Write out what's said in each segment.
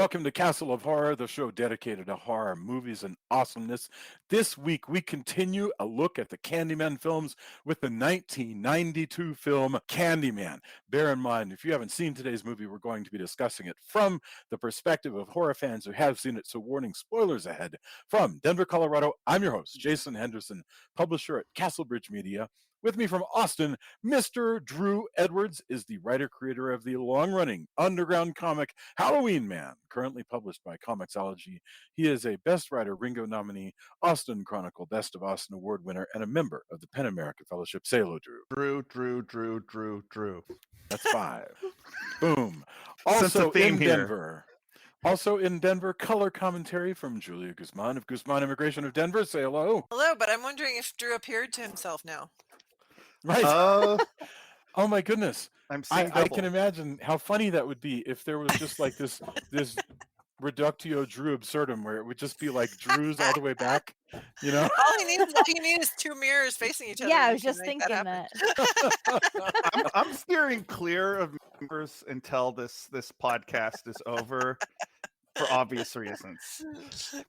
Welcome to Castle of Horror, the show dedicated to horror movies and awesomeness. This week, we continue a look at the Candyman films with the 1992 film Candyman. Bear in mind, if you haven't seen today's movie, we're going to be discussing it from the perspective of horror fans who have seen it, so warning, spoilers ahead. From Denver, Colorado, I'm your host, Jason Henderson, publisher at Castlebridge Media. With me from Austin, Mr. Drew Edwards is the writer-creator of the long-running underground comic Halloween Man, currently published by Comixology. He is a Best Writer Ringo nominee, Austin Chronicle Best of Austin Award winner, and a member of the PEN America Fellowship. Say hello, Drew. Drew. That's 5. Boom. Sense Also of theme in here. Denver. Also in Denver, color commentary from Julia Guzman of Guzman Immigration of Denver. Say hello. Hello, but I'm wondering if Drew appeared to himself now. Right. Oh my goodness. I'm seeing I double. can imagine how funny that would be if there was just like this reductio Drew absurdum where it would just be like Drew's all the way back, you know? All you need is two mirrors facing each other. Yeah, I and was you can just make thinking happen. I'm steering clear of members until this podcast is over for obvious reasons.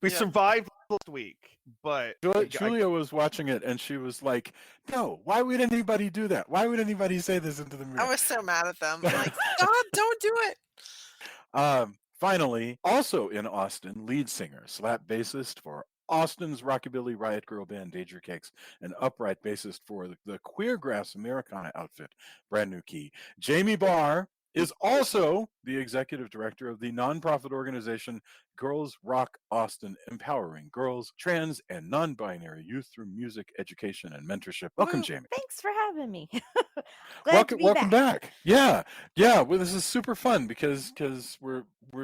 We survived last week, but Julia was watching it and she was like, no, why would anybody do that? Why would anybody say this into the mirror? I was so mad at them. I'm like, God, don't do it. Finally, also in Austin, lead singer, slap bassist for Austin's Rockabilly Riot Girl band Danger Cakes, and upright bassist for the Queergrass Americana outfit, Brand New Key. Jamie Bahr is also the executive director of the nonprofit organization Girls Rock Austin, empowering girls, trans, and non-binary youth through music, education, and mentorship. Welcome, Jamie. Thanks for having me. Glad to be Welcome back. Yeah. Well, this is super fun because we're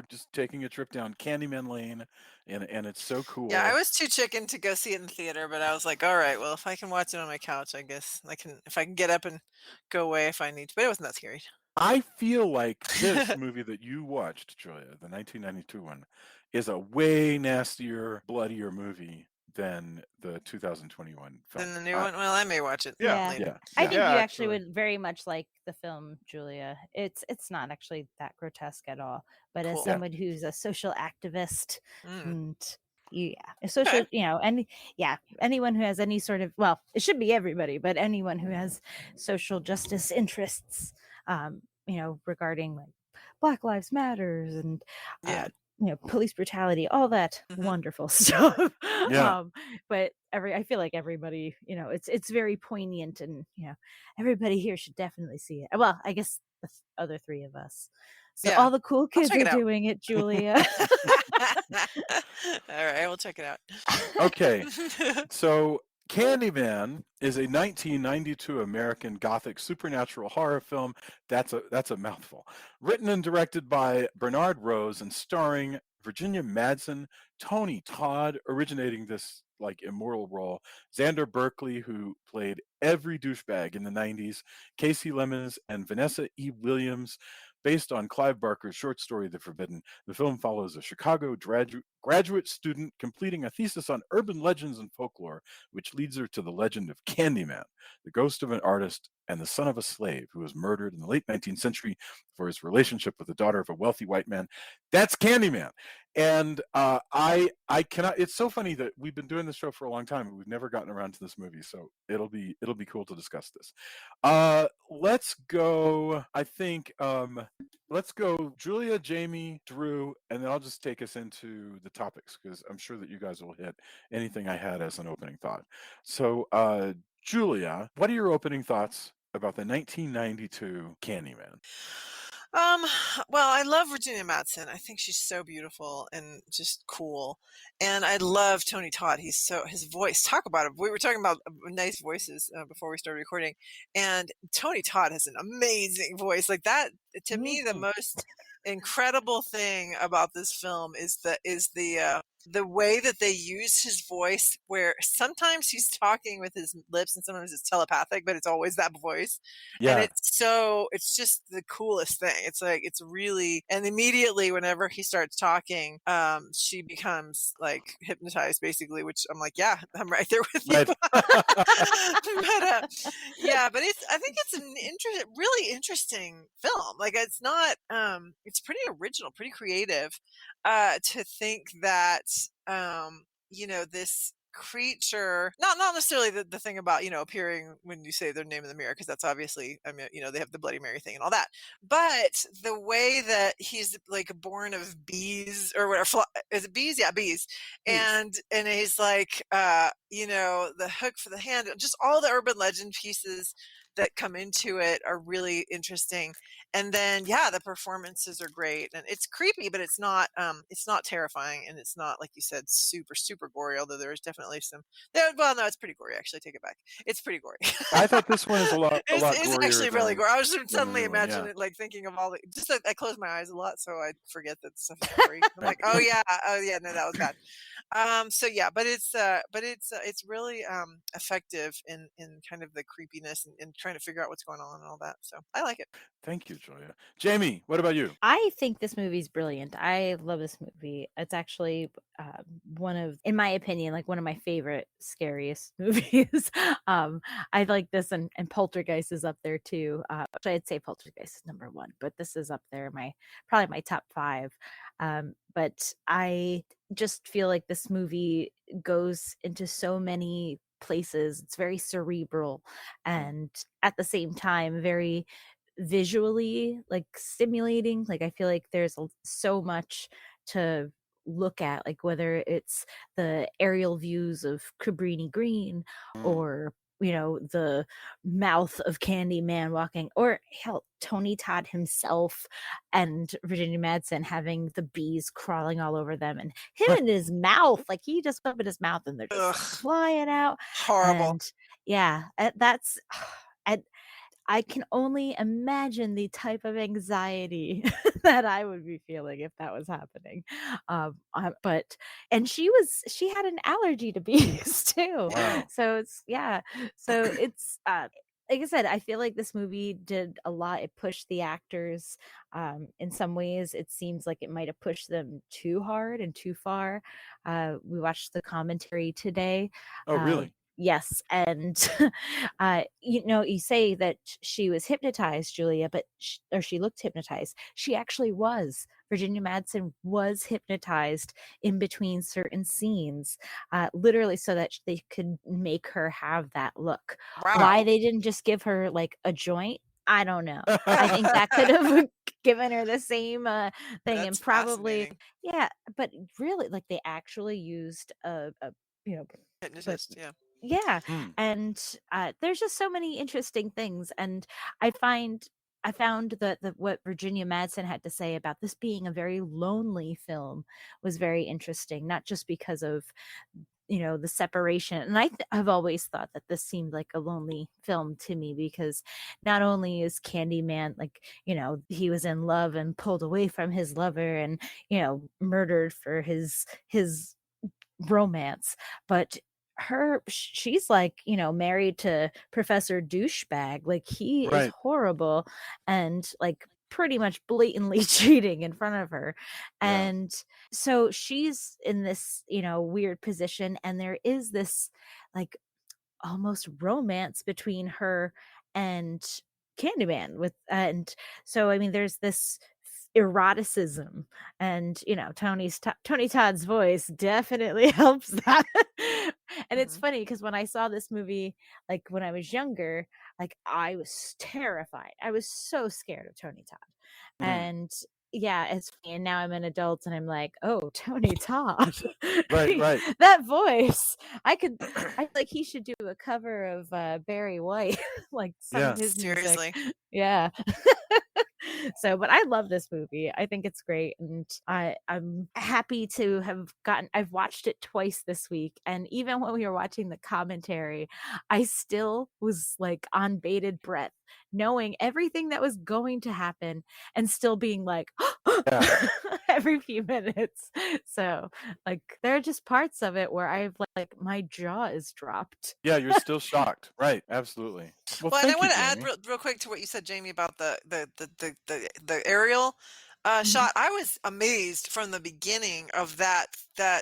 just taking a trip down Candyman Lane, and it's so cool. Yeah, I was too chicken to go see it in the theater, but I was like, all right, well, if I can watch it on my couch, I guess I can. If I can get up and go away if I need to, but it wasn't that scary. I feel like this movie that you watched, Julia, the 1992 one, is a way nastier, bloodier movie than the 2021 film. Then the new one, well, I may watch it. Yeah. later. I think you Yeah, actually would very much like the film, Julia. It's not actually that grotesque at all, but Cool. as someone who's a social activist and a social, Okay. anyone who has any sort of, well, it should be everybody, but anyone who has social justice interests, regarding like Black Lives Matters and police brutality, all that wonderful stuff. Yeah. But I feel like everybody, it's very poignant, and everybody here should definitely see it. Well, I guess the other three of us. So all the cool kids check it are out. doing it, Julia. All right, we'll check it out. Okay. So Candyman is a 1992 American Gothic supernatural horror film. That's a mouthful. Written and directed by Bernard Rose and starring Virginia Madsen, Tony Todd, originating this like immoral role, Xander Berkeley, who played every douchebag in the 90s, Casey Lemmons, and Vanessa E. Williams. Based on Clive Barker's short story, The Forbidden, the film follows a Chicago graduate student completing a thesis on urban legends and folklore, which leads her to the legend of Candyman, the ghost of an artist and the son of a slave who was murdered in the late 19th century for his relationship with the daughter of a wealthy white man. That's Candyman. And I cannot. It's so funny that we've been doing this show for a long time and we've never gotten around to this movie. So it'll be cool to discuss this. Let's go. I think let's go Julia, Jamie, Drew, and then I'll just take us into the topics because I'm sure that you guys will hit anything I had as an opening thought. So Julia, what are your opening thoughts about the 1992 Candyman? Well, I love Virginia Madsen. I think she's so beautiful and just cool. And I love Tony Todd. His voice, talk about it. We were talking about nice voices before we started recording. And Tony Todd has an amazing voice. Like that, to me, the most incredible thing about this film is the way that they use his voice, where sometimes he's talking with his lips and sometimes it's telepathic, but it's always that voice. Yeah. And it's just the coolest thing. It's like, it's really, and immediately whenever he starts talking, she becomes like hypnotized basically, which I'm like, yeah, I'm right there with you. Right. But I think it's an really interesting film. Like it's not, it's pretty original, pretty creative, to think that, this creature, not necessarily the thing about, appearing when you say their name in the mirror, because that's obviously, I mean, they have the Bloody Mary thing and all that, but the way that he's like born of bees or whatever, is it bees? Yeah, bees. And he's like, the hook for the hand, just all the urban legend pieces that come into it are really interesting. And then, the performances are great, and it's creepy, but it's not terrifying, and it's not, like you said, super, super gory, although there's definitely some, well, no, it's pretty gory, actually. Take it back. It's pretty gory. I thought this one is a lot It's gorier actually really than gory. I was suddenly the new one, imagining it, like thinking of all the, just like I close my eyes a lot, so I forget that stuff is gory. I'm like, oh yeah, no, that was bad. But it's really effective in kind of the creepiness and trying to figure out what's going on and all that. So I like it. Thank you, Julia. Jamie, what about you? I think this movie's brilliant. I love this movie. It's actually one of, in my opinion, like one of my favorite scariest movies. I like this, and Poltergeist is up there too. Actually, I'd say Poltergeist is number one, but this is up there, probably my top 5. But I just feel like this movie goes into so many places. It's very cerebral, and at the same time very visually like stimulating. Like I feel like there's so much to look at, like whether it's the aerial views of Cabrini Green, or the mouth of Candyman walking, or hell, Tony Todd himself and Virginia Madsen having the bees crawling all over them, and him in his mouth, like he just opened his mouth and they're just flying out. Horrible. And that's and I can only imagine the type of anxiety that I would be feeling if that was happening. And she had an allergy to bees too. Wow. So it's like I said, I feel like this movie did a lot. It pushed the actors. In some ways, it seems like it might have pushed them too hard and too far. We watched the commentary today. Oh, really? Yes, and you say that she was hypnotized, Julia, but she looked hypnotized. She actually was. Virginia Madsen was hypnotized in between certain scenes, literally so that they could make her have that look. Wow. Why they didn't just give her like a joint, I don't know. I think that could have given her the same thing. That's and probably, fascinating. but really, like they actually used a Hypnotist, yeah. yeah. And there's just so many interesting things, and I found that what Virginia Madsen had to say about this being a very lonely film was very interesting, not just because of the separation. And I've always thought that this seemed like a lonely film to me, because not only is Candyman like he was in love and pulled away from his lover and murdered for his romance, but she's like married to Professor Douchebag. Like he is Right. horrible and like pretty much blatantly cheating in front of her. Yeah. And so she's in this weird position, and there is this like almost romance between her and Candyman and so I mean there's this eroticism, and Tony Todd's voice definitely helps that. And it's funny because when I saw this movie like when I was younger, like I was terrified. I was so scared of Tony Todd. And it's funny, and now I'm an adult and I'm like, oh, Tony Todd. Right. That voice, I like he should do a cover of Barry White, like some of his Seriously. music. Yeah. So, but I love this movie. I think it's great, and I'm happy to have I've watched it twice this week, and even when we were watching the commentary, I still was like on bated breath, knowing everything that was going to happen, and still being like every few minutes. So, like, there are just parts of it where I've like my jaw is dropped. Yeah, you're still shocked. Right. Absolutely. Well, and I thank want you, to add Jamie. real quick to what you said, Jamie, about the aerial. shot. I was amazed from the beginning of that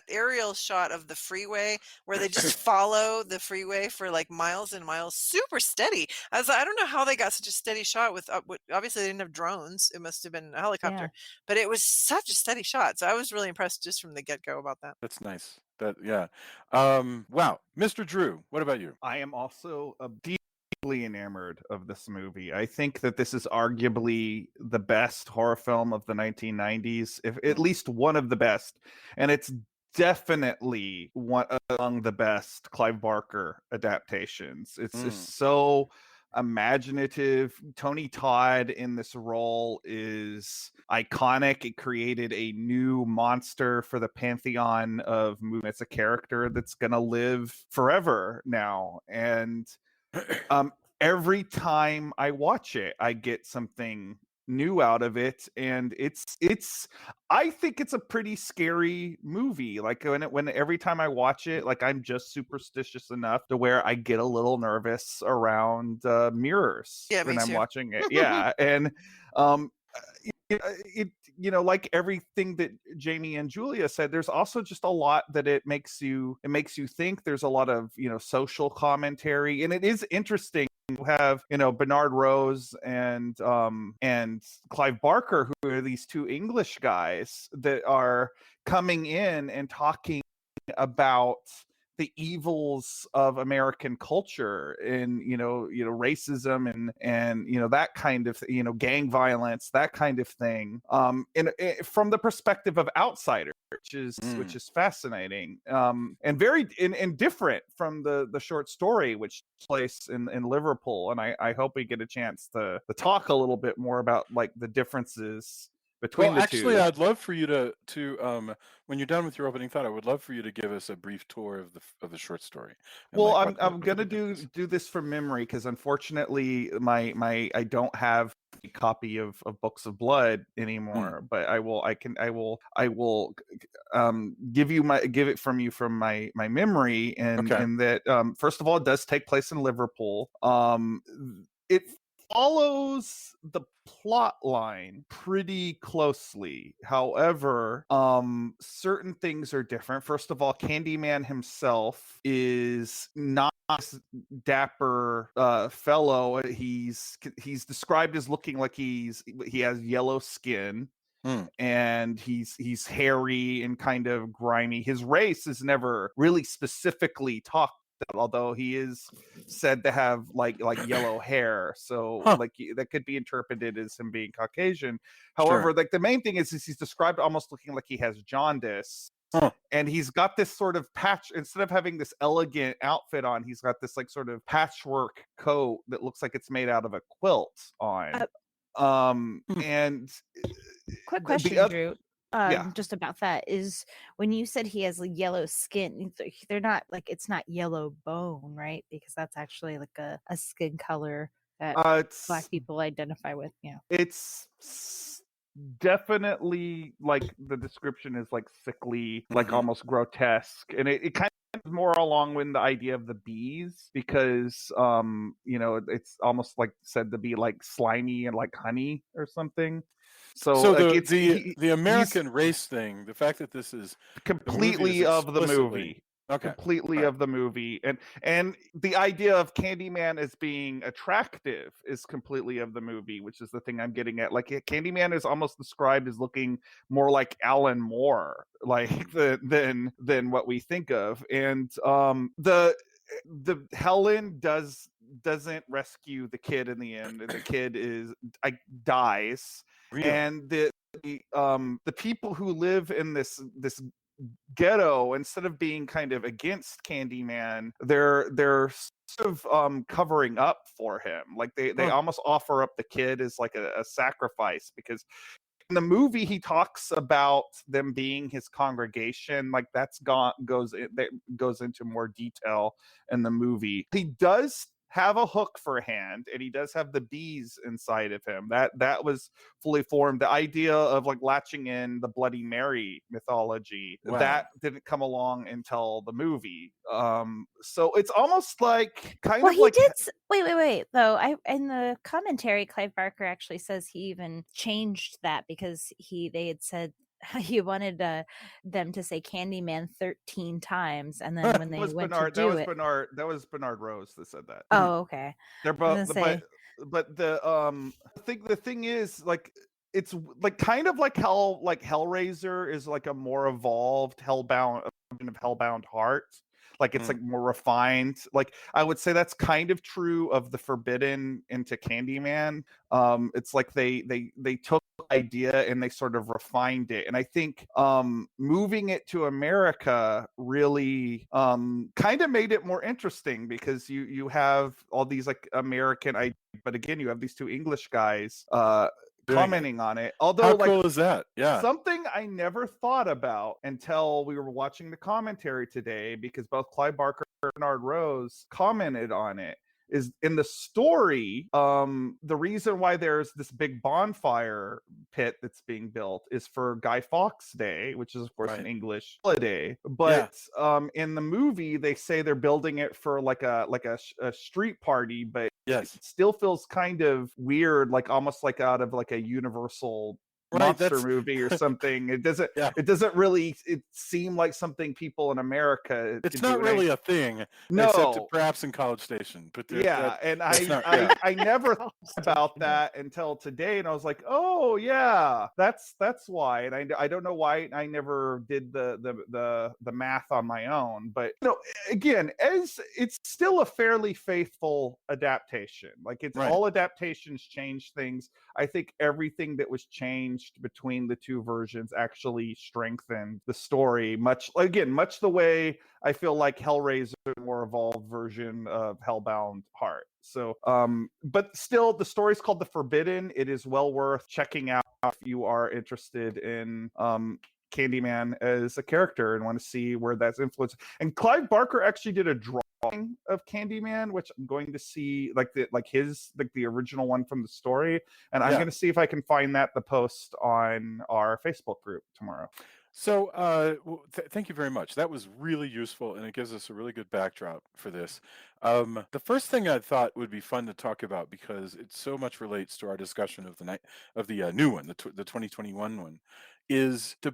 aerial shot of the freeway where they just follow the freeway for like miles and miles, super steady. I was like, I don't know how they got such a steady shot with obviously they didn't have drones. It must have been a helicopter, but it was such a steady shot. So I was really impressed just from the get-go about that. That's nice. Wow. Mr. Drew, what about you? I am also deeply enamored of this movie. I think that this is arguably the best horror film of the 1990s, if at least one of the best, and it's definitely one among the best Clive Barker adaptations. It's just so imaginative. Tony Todd in this role is iconic. It created a new monster for the pantheon of movie. It's a character that's gonna live forever now, and every time I watch it, I get something new out of it, and it's I think it's a pretty scary movie. Like when every time I watch it, like I'm just superstitious enough to where I get a little nervous around mirrors when I'm watching it. Yeah, and it like everything that Jamie and Julia said, there's also just a lot that it makes you think. There's a lot of social commentary, and it is interesting. You have Bernard Rose and Clive Barker, who are these two English guys that are coming in and talking about the evils of American culture and racism and that kind of gang violence, that kind of thing, from the perspective of outsiders, which is fascinating, and very and different from the short story, which takes place in Liverpool. And I hope we get a chance to talk a little bit more about like the differences between the two. Actually, I'd love for you to when you're done with your opening thought, I would love for you to give us a brief tour of the short story. Well, I'm gonna do this from memory because unfortunately my I don't have a copy of Books of Blood anymore. But I will give it from you from my memory, and that first of all, it does take place in Liverpool. It follows the plot line pretty closely. However, certain things are different. First of all, Candyman himself is not this dapper fellow. He's described as looking like he has yellow skin. And he's hairy and kind of grimy. His race is never really specifically talked about, although he is said to have like yellow hair, so like that could be interpreted as him being Caucasian. However, like the main thing is he's described almost looking like he has jaundice. And he's got this sort of patch, instead of having this elegant outfit on, he's got this like sort of patchwork coat that looks like it's made out of a quilt on. And quick question, Drew. Just about that is when you said he has like yellow skin, they're not like, it's not yellow bone, right? Because that's actually like a skin color that Black people identify with. It's definitely like the description is like sickly, like almost grotesque, and it kind of more along with the idea of the bees, because it's almost like said to be like slimy and like honey or something. So like the American race thing, the fact that this is completely of the movie. Completely of the movie, and the idea of Candyman as being attractive is completely of the movie, which is the thing I'm getting at. Like Candyman is almost described as looking more like Alan Moore, like than what we think of. And the Helen doesn't rescue the kid in the end. The kid dies. Really? And the people who live in this ghetto, instead of being kind of against Candyman, they're sort of covering up for him. Like they almost offer up the kid as like a sacrifice, because in the movie he talks about them being his congregation. Like that goes into more detail in the movie. He does have a hook for a hand, and he does have the bees inside of him. That was fully formed. The idea of like latching in the Bloody Mary mythology, that didn't come along until the movie. So it's almost like wait though. In the commentary, Clive Barker actually says he even changed that because they had said he wanted them to say Candyman 13 times, and then when they went to do it, that was Bernard Rose that said that. Oh, okay. They're both, but the thing is, like, it's like kind of like how like Hellraiser is like a more evolved Hellbound Heart. Like it's like more refined. Like I would say that's kind of true of the Forbidden into Candyman. It's like they took the idea and they sort of refined it. And I think moving it to America really kind of made it more interesting, because you have all these like American ideas, but again you have these two English guys commenting on it. Although, how cool is that? Yeah, something I never thought about until we were watching the commentary today, because both Clive Barker and Bernard Rose commented on it, is in the story, the reason why there's this big bonfire pit that's being built is for Guy Fawkes Day, which is of course an English holiday. But in the movie, they say they're building it for like a street party, but it still feels kind of weird, like almost like out of like a Universal monster movie or something. It doesn't really seem like something people in America. It's not really a thing, except perhaps in College Station. But I never thought about that until today, and I was like, oh yeah, that's why. And I don't know why I never did the math on my own. But again, as it's still a fairly faithful adaptation. Like it's all adaptations change things. I think everything that was changed between the two versions actually strengthened the story, much the way I feel like Hellraiser, a more evolved version of Hellbound Heart. So but still, the story's called The Forbidden. It is well worth checking out if you are interested in Candyman as a character and want to see where that's influenced. And Clive Barker actually did a drawing of Candyman, which I'm going to see, like the original one from the story, and I'm going to see if I can find the post on our Facebook group tomorrow. So thank you very much. That was really useful, and it gives us a really good backdrop for this. The first thing I thought would be fun to talk about, because it so much relates to our discussion of the new one, the 2021 one, is the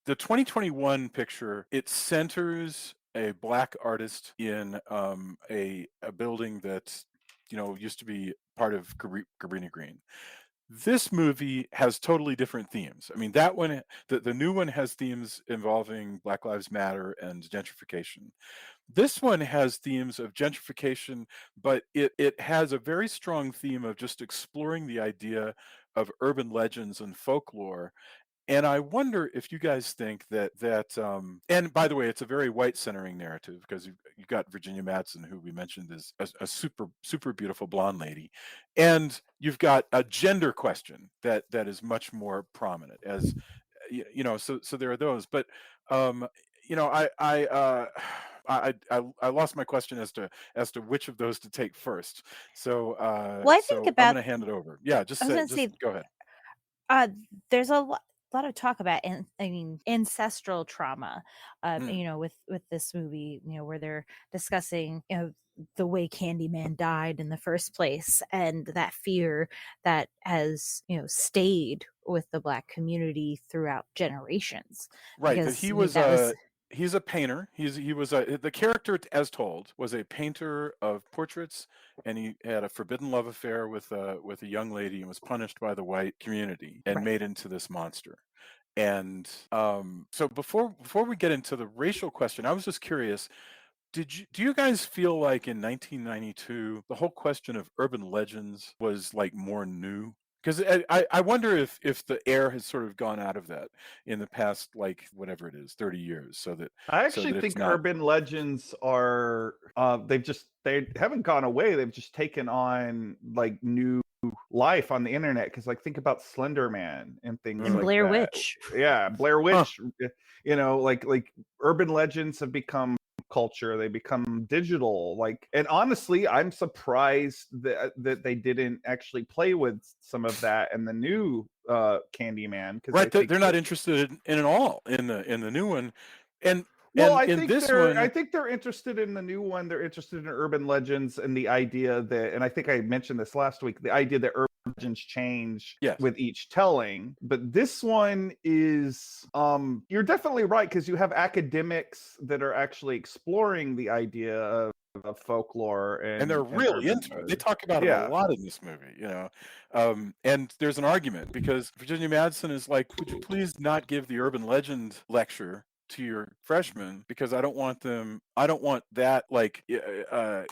2021 picture. It centers a Black artist in a building that used to be part of Cabrini Green. This movie has totally different themes. I mean, that one, the new one, has themes involving Black Lives Matter and gentrification. This one has themes of gentrification, but it has a very strong theme of just exploring the idea of urban legends and folklore. And I wonder if you guys think that and by the way, it's a very white centering narrative, because you've got Virginia Madsen, who we mentioned is a super beautiful blonde lady, and you've got a gender question that is much more prominent, as so there are those. But I lost my question as to which of those to take first. So I think I'm going to hand it over. Yeah, just go ahead. There's a lot of talk about ancestral trauma with this movie, where they're discussing the way Candyman died in the first place, and that fear that has stayed with the Black community throughout generations. Right, because he's a painter. The character, as told, was a painter of portraits, and he had a forbidden love affair with a young lady, and was punished by the white community and made into this monster. And so before we get into the racial question, I was just curious, do you guys feel like in 1992 the whole question of urban legends was like more new? Because I wonder if the air has sort of gone out of that in the past, like, whatever it is, 30 years. So that I actually think urban legends are they haven't gone away. They've just taken on like new life on the internet, because like think about Slender Man and things like Blair that. Witch. Yeah, Blair Witch. Like urban legends have become subculture. They become digital. Like, and honestly, I'm surprised that they didn't actually play with some of that in the new Candyman, because right, they're not interested in it all in the new one. And well, and I think they're interested in the new one. They're interested in urban legends and the idea that, and I think I mentioned this last week, the idea that urban legends change with each telling. But this one is, you're definitely right, because you have academics that are actually exploring the idea of folklore, and they're really into it. They talk about it a lot in this movie, you know. And there's an argument, because Virginia Madsen is like, would you please not give the urban legend lecture to your freshmen, because I don't want that like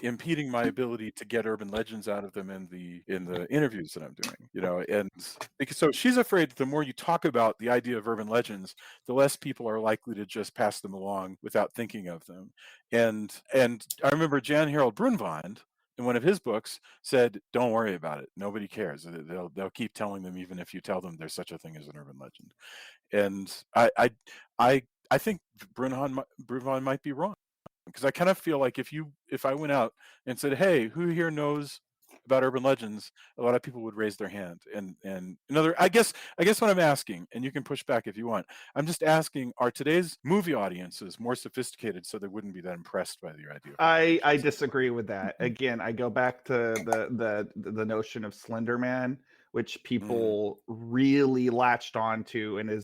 impeding my ability to get urban legends out of them in the interviews that I'm doing, you know. And because, so she's afraid that the more you talk about the idea of urban legends, the less people are likely to just pass them along without thinking of them. And I remember Jan Harold Brunvand, in one of his books, said, don't worry about it, nobody cares, they'll keep telling them, even if you tell them there's such a thing as an urban legend. And I think Brunvand might be wrong, because I kind of feel like if I went out and said, hey, who here knows about urban legends, a lot of people would raise their hand. And another, I guess what I'm asking, and you can push back if you want, I'm just asking, are today's movie audiences more sophisticated so they wouldn't be that impressed by the idea? I disagree with that. Again, I go back to the notion of Slender Man, which people really latched onto, and as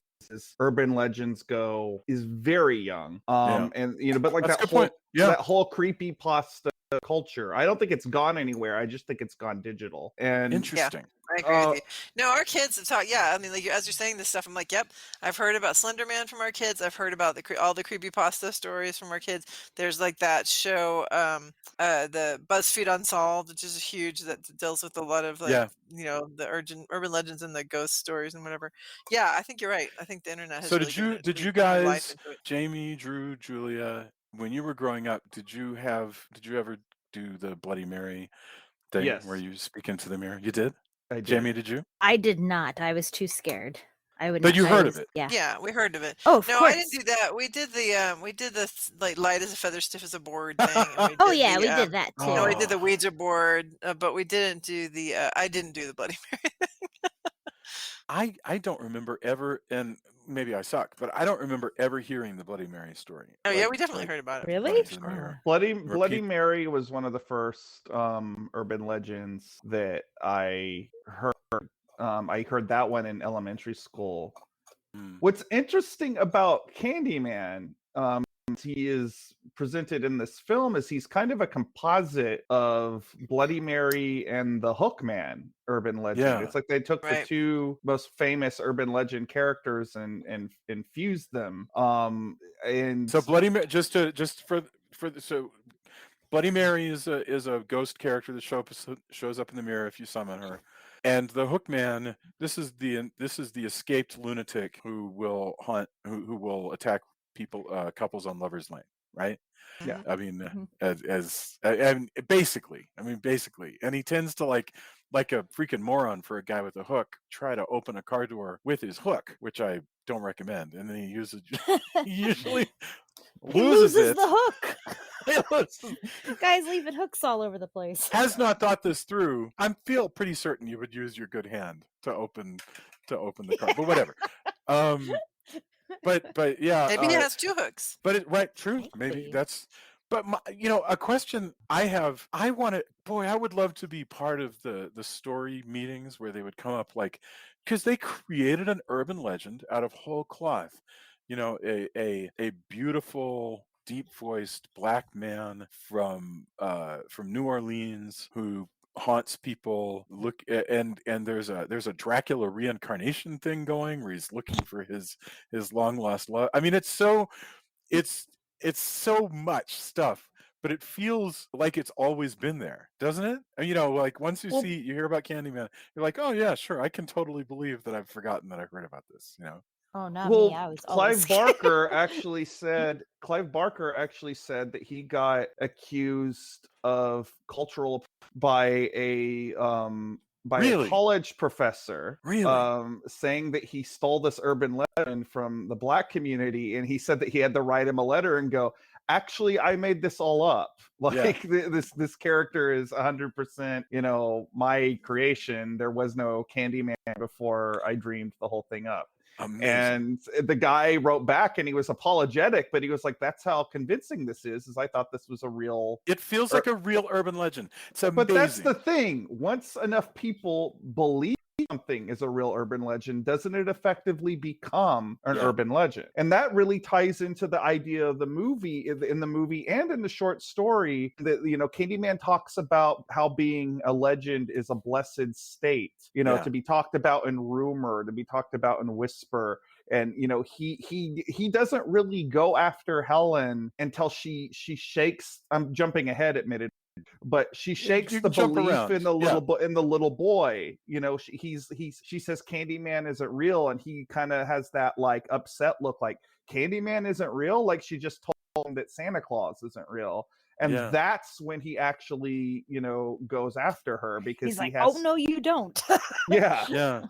urban legends go, is very young. And you know, but like that whole creepypasta culture, I don't think it's gone anywhere. I just think it's gone digital. And interesting. I agree with you. No, our kids have talked. Yeah, I mean, like, as you're saying this stuff, I'm like, yep, I've heard about Slender Man from our kids. I've heard about all the creepypasta stories from our kids. There's like that show, the BuzzFeed Unsolved, which is huge, that deals with a lot of like, you know, the urban legends and the ghost stories and whatever. Yeah, I think you're right. I think the internet has. So really did you guys, Jamie, Drew, Julia, when you were growing up, did you ever do the Bloody Mary thing where you speak into the mirror? You did? I did. Jamie, did you? I did not. I was too scared. But you heard of it? Yeah, we heard of it. Oh, of course. I didn't do that. We did the like light as a feather, stiff as a board thing. Oh yeah, we did that too. No, we did the Ouija board, but we didn't do the. I didn't do the Bloody Mary thing. I don't remember ever, and maybe I suck, but I don't remember ever hearing the Bloody Mary story. Oh yeah, we definitely heard about it. Really? Bloody Mary was one of the first urban legends that I heard. I heard that one in elementary school. What's interesting about Candyman, he is presented in this film, is he's kind of a composite of Bloody Mary and the Hookman urban legend. It's like they took the two most famous urban legend characters and infused them. And so Bloody Mary, so Bloody Mary is a ghost character that shows up in the mirror if you summon her. And the Hookman, this is the escaped lunatic who will who will attack couples on Lover's Lane, right? Yeah. I mean, basically, and he tends to like a freaking moron for a guy with a hook, try to open a car door with his hook, which I don't recommend. And then he usually loses it. The hook. Guys leaving hooks all over the place. Has not thought this through. I feel pretty certain you would use your good hand to open the car, but whatever. But yeah, maybe it has two hooks. But true. Maybe that's. But a question I have. I would love to be part of the story meetings where they would come up, like, because they created an urban legend out of whole cloth. You know, a beautiful, deep-voiced black man from New Orleans who haunts people. And there's a Dracula reincarnation thing going where he's looking for his long lost love. I mean, it's so much stuff, but it feels like it's always been there, doesn't it? And, you know, like once you hear about Candyman, you're like, oh yeah, sure, I can totally believe that I've forgotten that I heard about this. You know. Oh, not me. I was Clive Barker actually said that he got accused of cultural by a college professor, saying that he stole this urban legend from the black community, and he said that he had to write him a letter and go, actually, I made this all up. Like this character is 100%, my creation. There was no Candyman before I dreamed the whole thing up. Amazing. And the guy wrote back and he was apologetic, but he was like, that's how convincing this is I thought this was a real... It feels like a real urban legend. It's amazing. But that's the thing. Once enough people believe something is a real urban legend, doesn't it effectively become an urban legend? And that really ties into the idea of the movie, in the movie and in the short story, that Candyman talks about how being a legend is a blessed state, to be talked about in rumor, to be talked about in whisper. And he doesn't really go after Helen until she shakes. I'm jumping ahead, admitted, but she shakes the belief in the little boy. She says Candyman isn't real, and he kind of has that like upset look, like Candyman isn't real, like she just told him that Santa Claus isn't real. And that's when he actually, goes after her, because he's like, oh no, you don't. Yeah.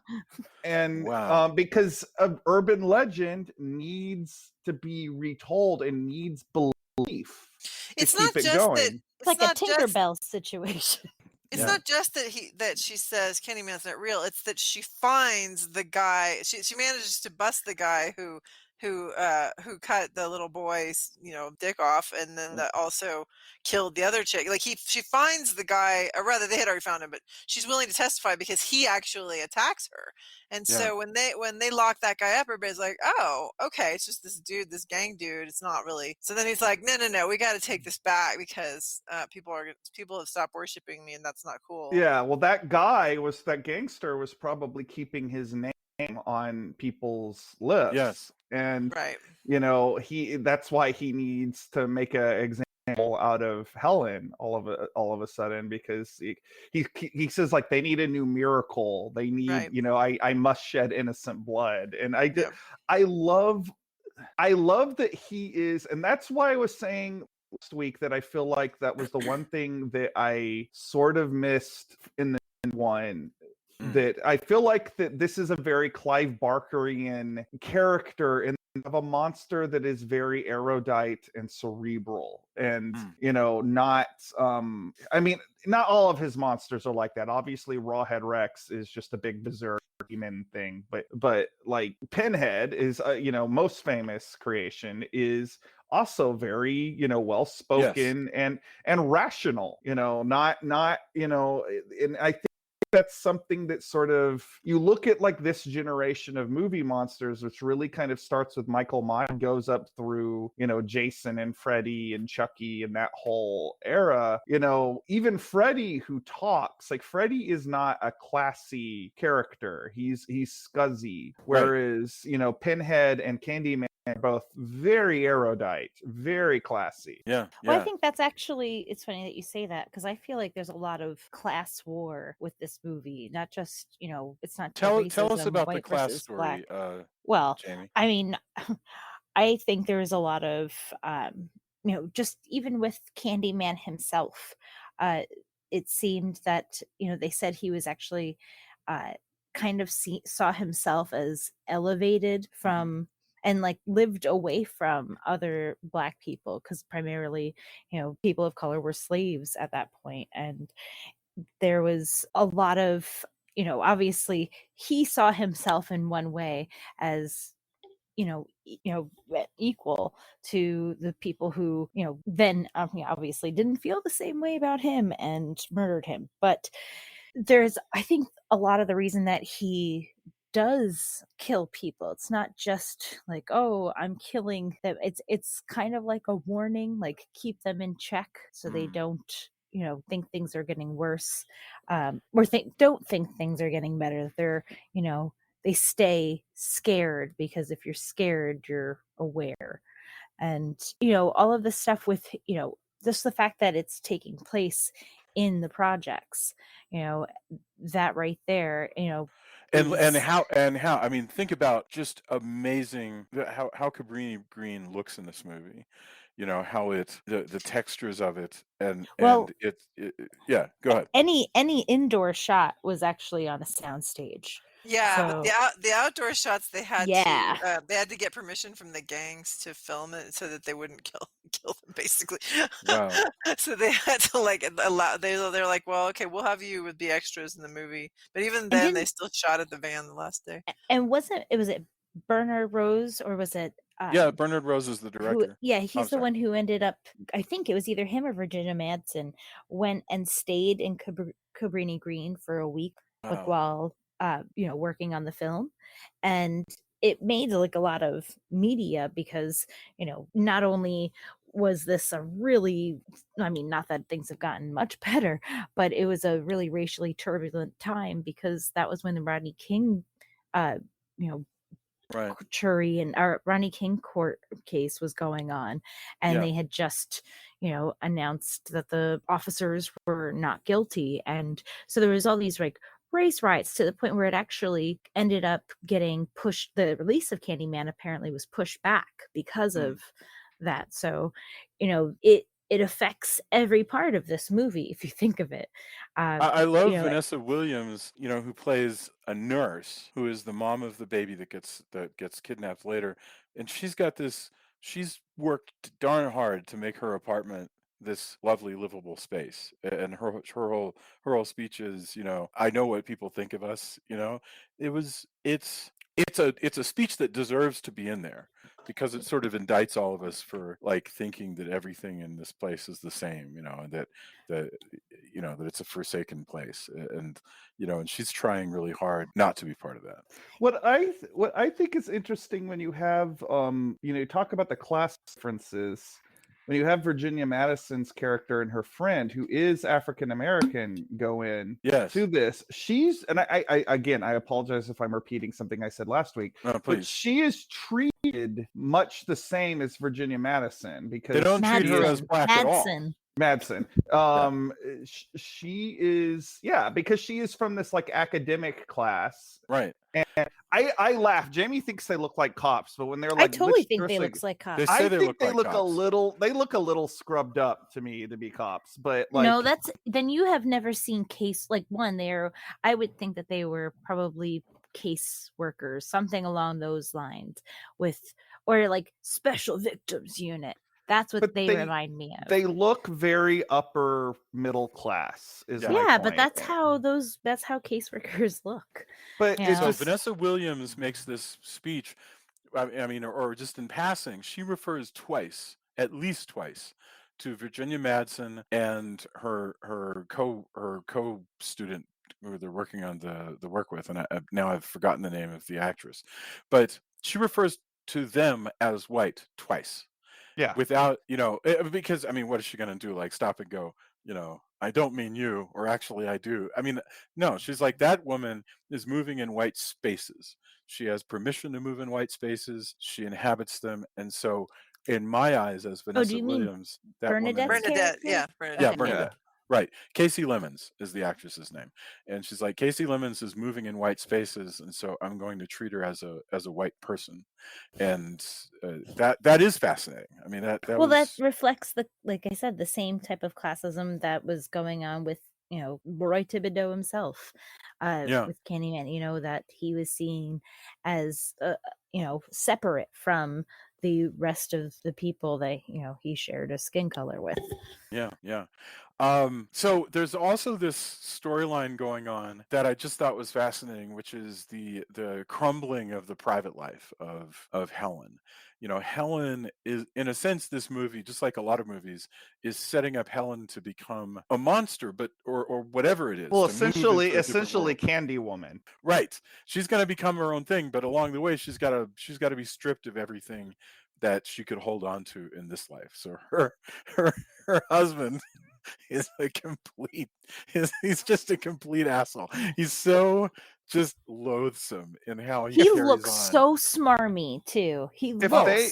And because an urban legend needs to be retold and needs belief. It's not just that. It's like a Tinkerbell situation. It's not just that she says Candyman's not real. It's that she finds the guy. She manages to bust the guy who cut the little boy's dick off, and then also killed the other chick. Like she finds the guy, or rather they had already found him, but she's willing to testify because he actually attacks her. And so when they lock that guy up, everybody's like, oh, okay, it's just this dude, this gang dude. It's not really. So then he's like, no, we got to take this back because people have stopped worshiping me, and that's not cool. Yeah, well, that gangster was probably keeping his name on people's lips. Yes. And that's why he needs to make an example out of Helen all of a sudden, because he says, like, they need a new miracle. They need, I must shed innocent blood. And I love that he is, and that's why I was saying last week that I feel like that was the one thing that I sort of missed in the one. That I feel like that this is a very Clive Barkerian character of a monster that is very erudite and cerebral, and not not all of his monsters are like that. Obviously Rawhead Rex is just a big berserk demon thing, but like Pinhead is most famous creation is also very well spoken and rational, not and I think that's something that sort of, you look at like this generation of movie monsters, which really kind of starts with Michael Myers, goes up through, Jason and Freddy and Chucky and that whole era, even Freddy who talks, like Freddy is not a classy character. He's scuzzy. Whereas, Pinhead and Candyman are both very erudite, very classy. Well, I think that's actually, it's funny that you say that, because I feel like there's a lot of class war with this movie, not just it's not tell us about the class story, well, Jamie. I mean, I think there's a lot of just even with Candyman himself, it seemed that they said he was actually kind of saw himself as elevated from and like lived away from other Black people, because primarily people of color were slaves at that point. And there was a lot of obviously he saw himself in one way as equal to the people who then obviously didn't feel the same way about him and murdered him. But there's, I think, a lot of the reason that he does kill people, it's not just like, oh, I'm killing them. It's kind of like a warning, like keep them in check so they don't think things are getting worse, or don't think things are getting better. They're they stay scared, because if you're scared, you're aware. And all of this stuff with just the fact that it's taking place in the projects, that right there, and how I mean, think about just amazing how Cabrini Green looks in this movie, how the textures of it, and it go ahead. Any indoor shot was actually on a soundstage. Yeah, so, the outdoor shots they had to get permission from the gangs to film it so that they wouldn't kill them basically. Wow. So they had to like allow. They're like, well, okay, we'll have you be extras in the movie. But even then, they still shot at the van the last day. And was it Bernard Rose or was it? Yeah, Bernard Rose is the director. He's the one who ended up. I think it was either him or Virginia Madsen went and stayed in Cabrini Green for a week, like while working on the film, and it made like a lot of media because not only was this a really, I mean, not that things have gotten much better, but it was a really racially turbulent time because that was when the Rodney King, jury and our Rodney King court case was going on, and they had just announced that the officers were not guilty, and so there was all these like race riots to the point where it actually ended up getting pushed. The release of Candyman apparently was pushed back because of that. So it affects every part of this movie if you think of it. I love Vanessa Williams, who plays a nurse who is the mom of the baby that gets kidnapped later, and she's worked darn hard to make her apartment this lovely livable space, and her whole speech is, I know what people think of us. It's a speech that deserves to be in there because it sort of indicts all of us for like thinking that everything in this place is the same, and that it's a forsaken place, and and she's trying really hard not to be part of that. What I think is interesting when you have you talk about the class differences. When you have Virginia Madsen's character and her friend, who is African American, go in to this, she's, and I again, I apologize if I'm repeating something I said last week, but she is treated much the same as Virginia Madsen because they don't treat her as black at all. Madsen. She is, because she is from this like academic class, right? And I laugh. Jamie thinks they look like cops, but when they're like, I totally think they look like cops. I think they look a little scrubbed up to me to be cops. But like, no, then you have never seen case like one. I would think that they were probably case workers, something along those lines, or like special victims unit. That's what they remind me of. They look very upper middle class. But that's how caseworkers look. But so Vanessa Williams makes this speech. I mean, or just in passing, she refers at least twice, to Virginia Madsen and her co-student who they're working on the work with, and now I've forgotten the name of the actress, but she refers to them as white twice. Yeah. Without, because, I mean, what is she going to do? Like stop and go, I don't mean you, or actually I do. I mean, no, she's like, that woman is moving in white spaces. She has permission to move in white spaces. She inhabits them. And so in my eyes, as Vanessa Williams, that Bernadette? Bernadette. Right. Casey Lemmons is the actress's name. And she's like, Casey Lemmons is moving in white spaces, and so I'm going to treat her as a white person. And that is fascinating. I mean, that reflects like I said, the same type of classism that was going on with Roy Thibodeau himself, with Candyman, that he was seen as separate from the rest of the people that he shared a skin color with. So there's also this storyline going on that I just thought was fascinating, which is the crumbling of the private life of Helen. Helen is, in a sense, this movie, just like a lot of movies, is setting up Helen to become a monster, but or whatever it is. Well, essentially Candy Woman. Right. She's going to become her own thing, but along the way, she's got to be stripped of everything that she could hold on to in this life. So her husband is he's just a complete asshole. He's so just loathsome in how he looks so smarmy too. If they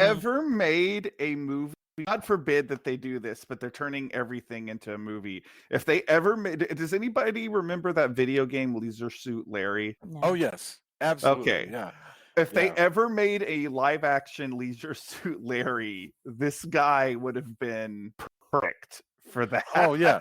ever made a movie, God forbid that they do this, but they're turning everything into a movie. If they ever made, does anybody remember that video game Leisure Suit Larry? No. Oh yes, absolutely. Okay, yeah. If they ever made a live action Leisure Suit Larry, this guy would have been perfect for that. Oh yeah,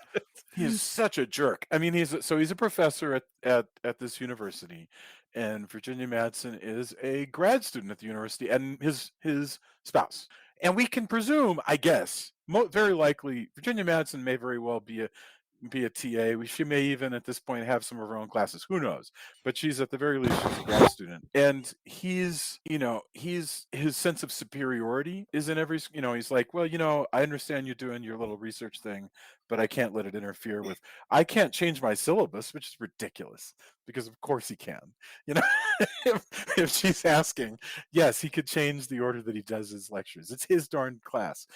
he's such a jerk. I mean, he's a professor at this university, and Virginia Madsen is a grad student at the university, and his spouse. And we can presume, I guess, very likely, Virginia Madsen may very well be a TA. She may even at this point have some of her own classes. Who knows? But she's at the very least, she's a grad student. And his sense of superiority is in every, he's like, well, I understand you're doing your little research thing, but I can't let it interfere with, I can't change my syllabus, which is ridiculous because of course he can. If she's asking, yes, he could change the order that he does his lectures. It's his darn class.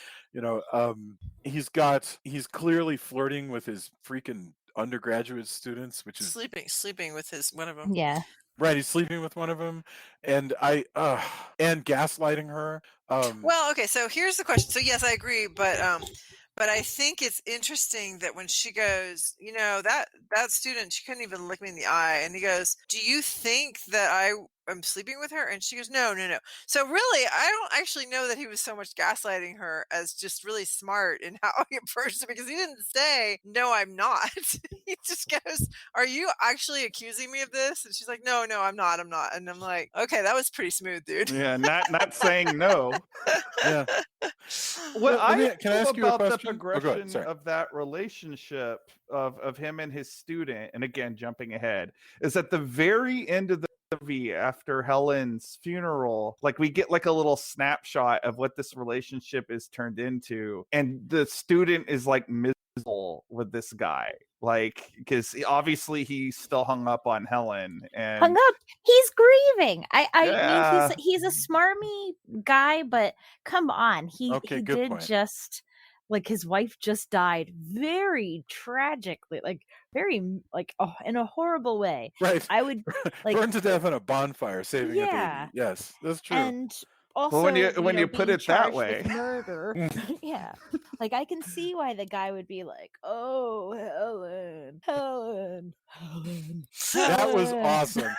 He's clearly flirting with his freaking undergraduate students, which is sleeping with one of them. Yeah. Right, he's sleeping with one of them, and and gaslighting her. Well, okay, so here's the question. So yes, I agree, but I think it's interesting that when she goes, that student, she couldn't even look me in the eye, and he goes, "Do you think that I'm sleeping with her?" And she goes, "No, no, no." So really, I don't actually know that he was so much gaslighting her as just really smart in how he approached it, because he didn't say, "No, I'm not." He just goes, "Are you actually accusing me of this?" And she's like, "No, no, I'm not. I'm not." And I'm like, "Okay, that was pretty smooth, dude." Yeah, not saying no. Yeah. What can I ask you a question? The progression of that relationship of him and his student, and again jumping ahead, is at the very end of the movie after Helen's funeral, like we get like a little snapshot of what this relationship is turned into, and the student is like miserable with this guy, like, because obviously he's still hung up on Helen and hung up. He's grieving. I Yeah. mean, he's a smarmy guy, but come on, he good did point. just, like, his wife just died very tragically, like very in a horrible way. Right. I would like burned to death on a bonfire, saving a Yeah. baby. Yes, that's true. And also, when you put being it that charged way. with murder. Yeah. Like, I can see why the guy would be like, "Oh, Helen, Helen, Helen." That was Helen." awesome.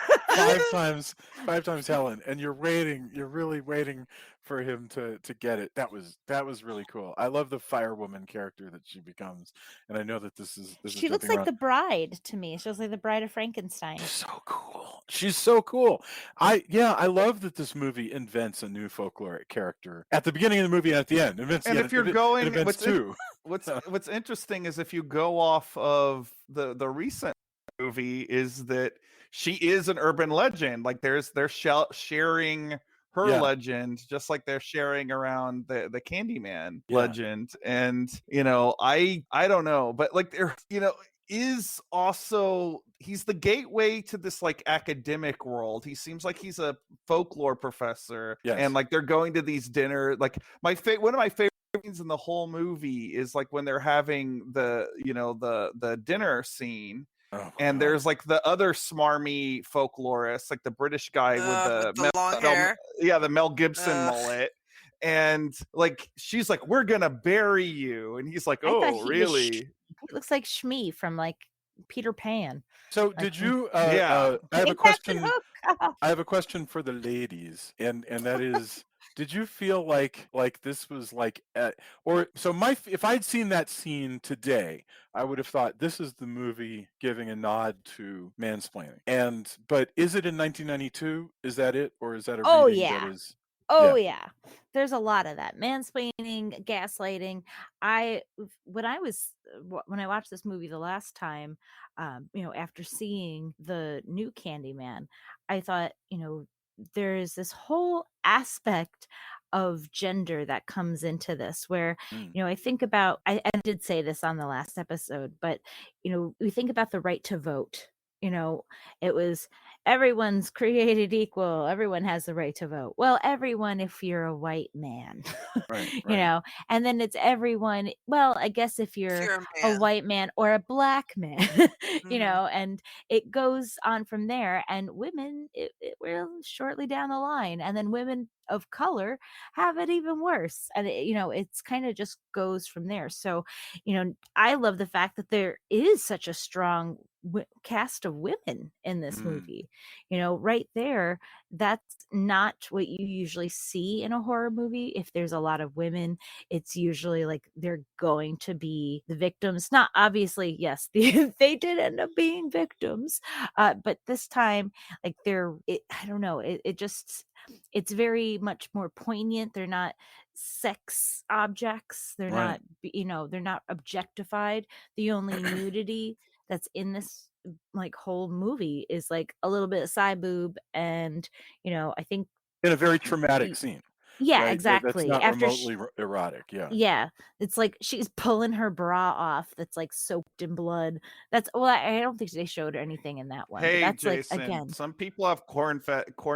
Five times Helen, and you're really waiting for him to get it. That was really cool. I love the firewoman character that she becomes, and I know that this is She looks jumping like around. the bride to me. She looks like the bride of Frankenstein. So cool. She's so cool. I love that this movie invents a new folkloric character at the beginning of the movie and at the end. And if you're going, two. What's interesting is if you go off of the recent movie, is that she is an urban legend. Like they're sharing her legend, just like they're sharing around the Candyman legend. And I don't know, but like there is also, he's the gateway to this like academic world. He seems like he's a folklore professor, and like they're going to these dinner. Like one of my favorite scenes in the whole movie is like when they're having the dinner scene. And there's like the other smarmy folklorist, like the British guy with the long hair. The Mel Gibson mullet. And like she's like, "We're gonna bury you," and he's like, "Oh, really?" He looks like Shmi from like Peter Pan. So like, did you? Yeah. I have a question. I have a question for the ladies, and that is, did you feel like this was like, if I'd seen that scene today, I would have thought this is the movie giving a nod to mansplaining. But is it in 1992? Is that it, or is that a reading that is? Oh yeah. There's a lot of that mansplaining, gaslighting. When I watched this movie the last time, after seeing the new Candyman, I thought, there is this whole aspect of gender that comes into this where, I think about, I did say this on the last episode, but, we think about the right to vote. It was everyone's created equal. Everyone has the right to vote. Well, everyone, if you're a white man, right. And then it's everyone. Well, I guess if you're a white man or a black man, and it goes on from there. And women, it will shortly down the line, and then women of color have it even worse. And it's kind of just goes from there. So, I love the fact that there is such a strong cast of women in this movie. Right there, that's not what you usually see in a horror movie. If there's a lot of women, it's usually like they're going to be the victims. Not obviously, yes, they did end up being victims, but this time, like I don't know, it just, it's very much more poignant. They're not sex objects. They're Right. not, they're not objectified. The only nudity that's in this like whole movie is like a little bit of side boob, and I think In a very traumatic scene, yeah, right? That's exactly. not After remotely erotic. Yeah. yeah, it's like she's pulling her bra off that's like soaked in blood. That's I don't think they showed anything in that one, but Hey, that's like Jason, again. some people have corn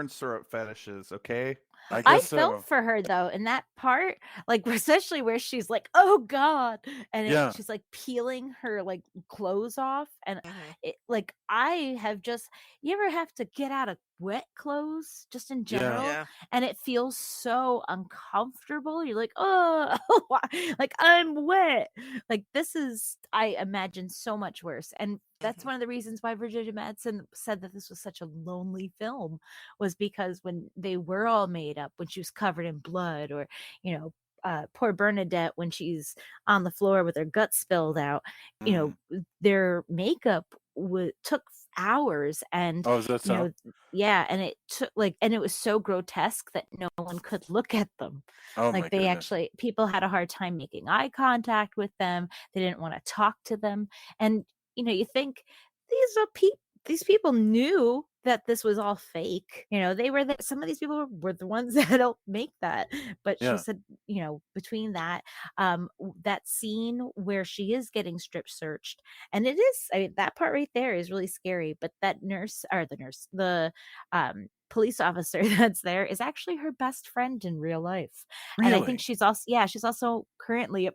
syrup fetishes, okay? I I guess felt so. for her though in that part, like especially where she's like, "Oh God," and Yeah. she's like peeling her like clothes off, and Mhm. it like I have just. You ever have to get out of wet clothes just in Yeah. general, Yeah. and it feels so uncomfortable. You're like, "Oh, like I'm wet." Like this is, I imagine, so much worse, and that's Mhm. one of the reasons why Virginia Madsen said that this was such a lonely film, was because when they were all made up, when she was covered in blood, or poor Bernadette when she's on the floor with her guts spilled out, Mm. their makeup took hours, and Oh, is that so? yeah, and it took and it was so grotesque that no one could look at them. Oh Like my they goodness. actually, people had a hard time making eye contact with them. They didn't want to talk to them, and you think these people knew that this was all fake. They were some of these people were the ones that helped make that. But she Yeah. said, between that, that scene where she is getting strip searched, and it is, I mean, that part right there is really scary. But that the police officer that's there is actually her best friend in real life. And I think Really? she's also currently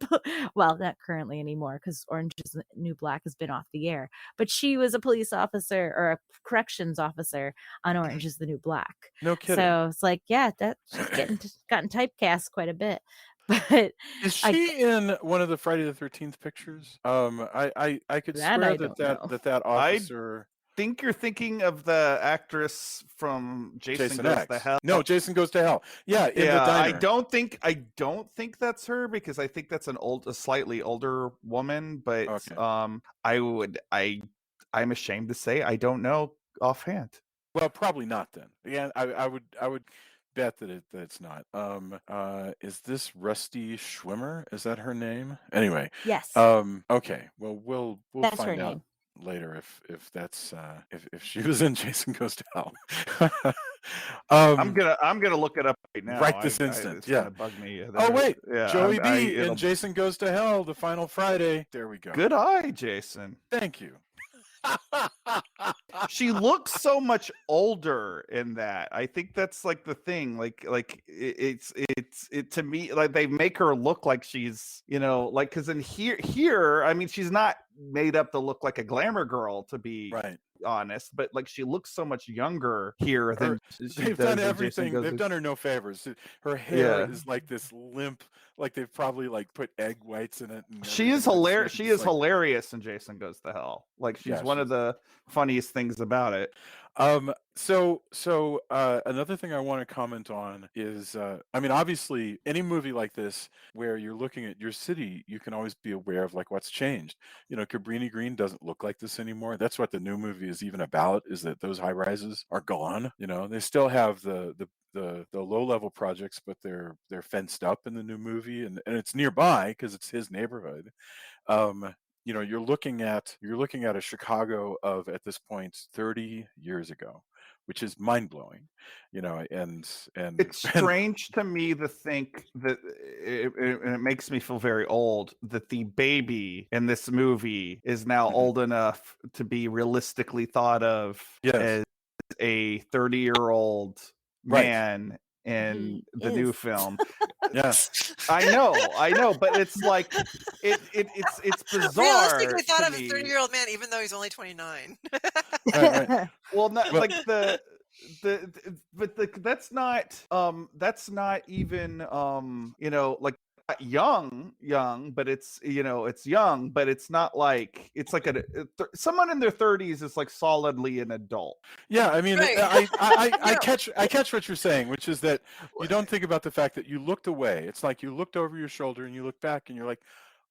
well, not currently anymore because Orange is the New Black has been off the air, but she was a police officer or a corrections officer on Orange is the New Black. No kidding. So it's like, yeah, that she's gotten typecast quite a bit. But Is she in one of the Friday the 13th pictures? I could that swear I don't know. that officer. Think you're thinking of the actress from Jason Goes X. to Hell. No, Jason Goes to Hell. Yeah, in the I diner. don't think that's her, because I think that's a slightly older woman. But Okay. I'm ashamed to say I don't know offhand. Well, probably not then. Yeah, I would bet that it's not. Is this Rusty Schwimmer? Is that her name? Anyway. Yes. Okay. Well, we'll That's find her out name. later if that's if she was in Jason Goes to Hell. I'm gonna look it up right now. Right this instant. It's yeah. gonna bug me. Oh wait, yeah, Joey B in Jason Goes to Hell, the final Friday. There we go. Good eye, Jason. Thank you. She looks so much older in that. I think that's like the thing. It's to me, like they make her look like she's, like, because in here, I mean, she's not made up to look like a glamour girl, to be right. honest, but like she looks so much younger here than they've done everything. They've done her no favors. Her hair is like this limp, like they've probably like put egg whites in it. She is hilarious. She is hilarious in Jason Goes to Hell. Like she's one of the funniest things about it. So another thing I want to comment on is, I mean, obviously any movie like this where you're looking at your city, you can always be aware of like what's changed. Cabrini Green doesn't look like this anymore. That's what the new movie is even about, is that those high rises are gone. They still have the low level projects, but they're fenced up in the new movie, and it's nearby because it's his neighborhood. You're looking at a Chicago of, at this point, 30 years ago, which is mind blowing. And it's strange to me to think that it makes me feel very old that the baby in this movie is now old enough to be realistically thought of as a 30-year-old man in the new film. Yes, I know, but it's like it's bizarre. Realistically thought of a 30-year-old man, even though he's only 29. right. Well, not like that's not even like young, but it's it's young, but it's not like it's like someone in their 30s is like solidly an adult. Yeah, I mean, Right. I catch what you're saying, which is that you don't think about the fact that you looked away. It's like you looked over your shoulder and you look back and you're like,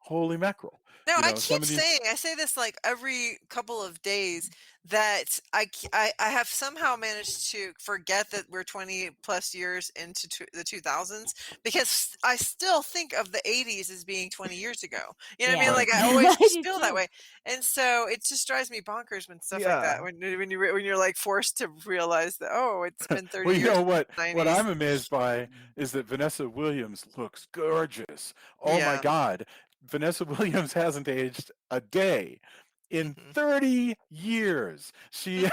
holy mackerel. No, You I know, some keep of these, saying, I say this like every couple of days, that I have somehow managed to forget that we're 20 plus years into the 2000s, because I still think of the 80s as being 20 years ago. You know what I mean? Right. Like I always I just do feel that too. way. And so it just drives me bonkers when stuff like that, Yeah. when you're like forced to realize that, oh, it's been 30 Well, you years know since what? the What 90s. I'm amazed by is that Vanessa Williams looks gorgeous. Oh my Yeah. God. Vanessa Williams hasn't aged a day in Mhm. 30 years. She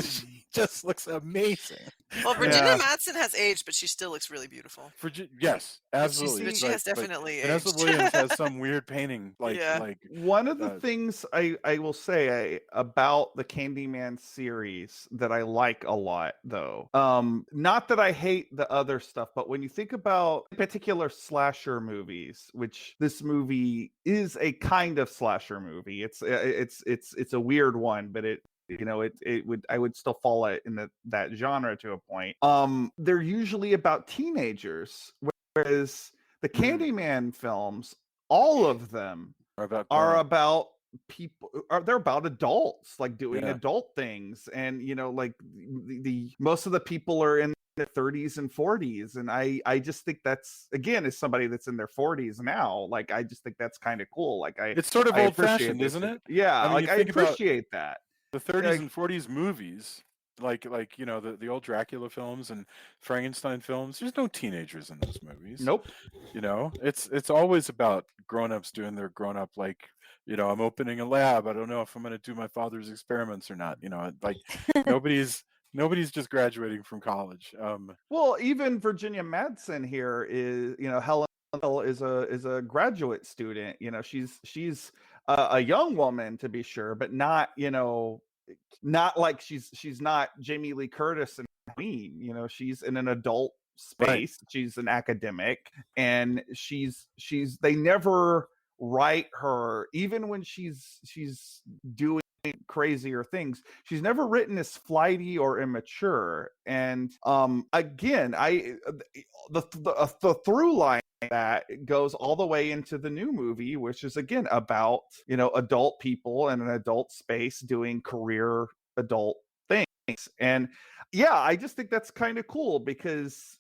she just looks amazing. Well, You know, Virginia Yeah. Madsen has aged, but she still looks really beautiful. yes, But absolutely. she See, has But definitely Vanessa aged. Williams has some weird painting, Yeah. one of the uh, things I will say about the Candyman series that I like a lot, though, not that I hate the other stuff, but when you think about particular slasher movies, which this movie is a kind of slasher movie, it's a weird one, but it would I would still fall in that genre to a point. They're usually about teenagers, whereas the Candyman films, all of them are about are grown-up. about people, they're about adults like doing Yeah. adult things, and like the most of the people are in their 30s and 40s, and I just think that's, again, as somebody that's in their 40s now, like I just think that's kind of cool. Like It's sort of I appreciate old-fashioned, this. isn't it? Yeah, I mean, you like I think about appreciate that. the 30s Like, and 40s movies, like the old Dracula films and Frankenstein films. There's no teenagers in those movies. nope. It's always about grown-ups doing their grown-up, like, I'm opening a lab. I don't know if I'm going to do my father's experiments or not. Like nobody's just graduating from college. Well, even Virginia Madsen here is, Helen is a graduate student. She's a young woman, to be sure, but not not like she's not Jamie Lee Curtis and Queen. She's in an adult space. Right. She's an academic, and they never write her, even when she's doing crazier things, she's never written as flighty or immature. And again, the through line that goes all the way into the new movie, which is again about adult people in an adult space doing career adult things. And yeah, I just think that's kind of cool, because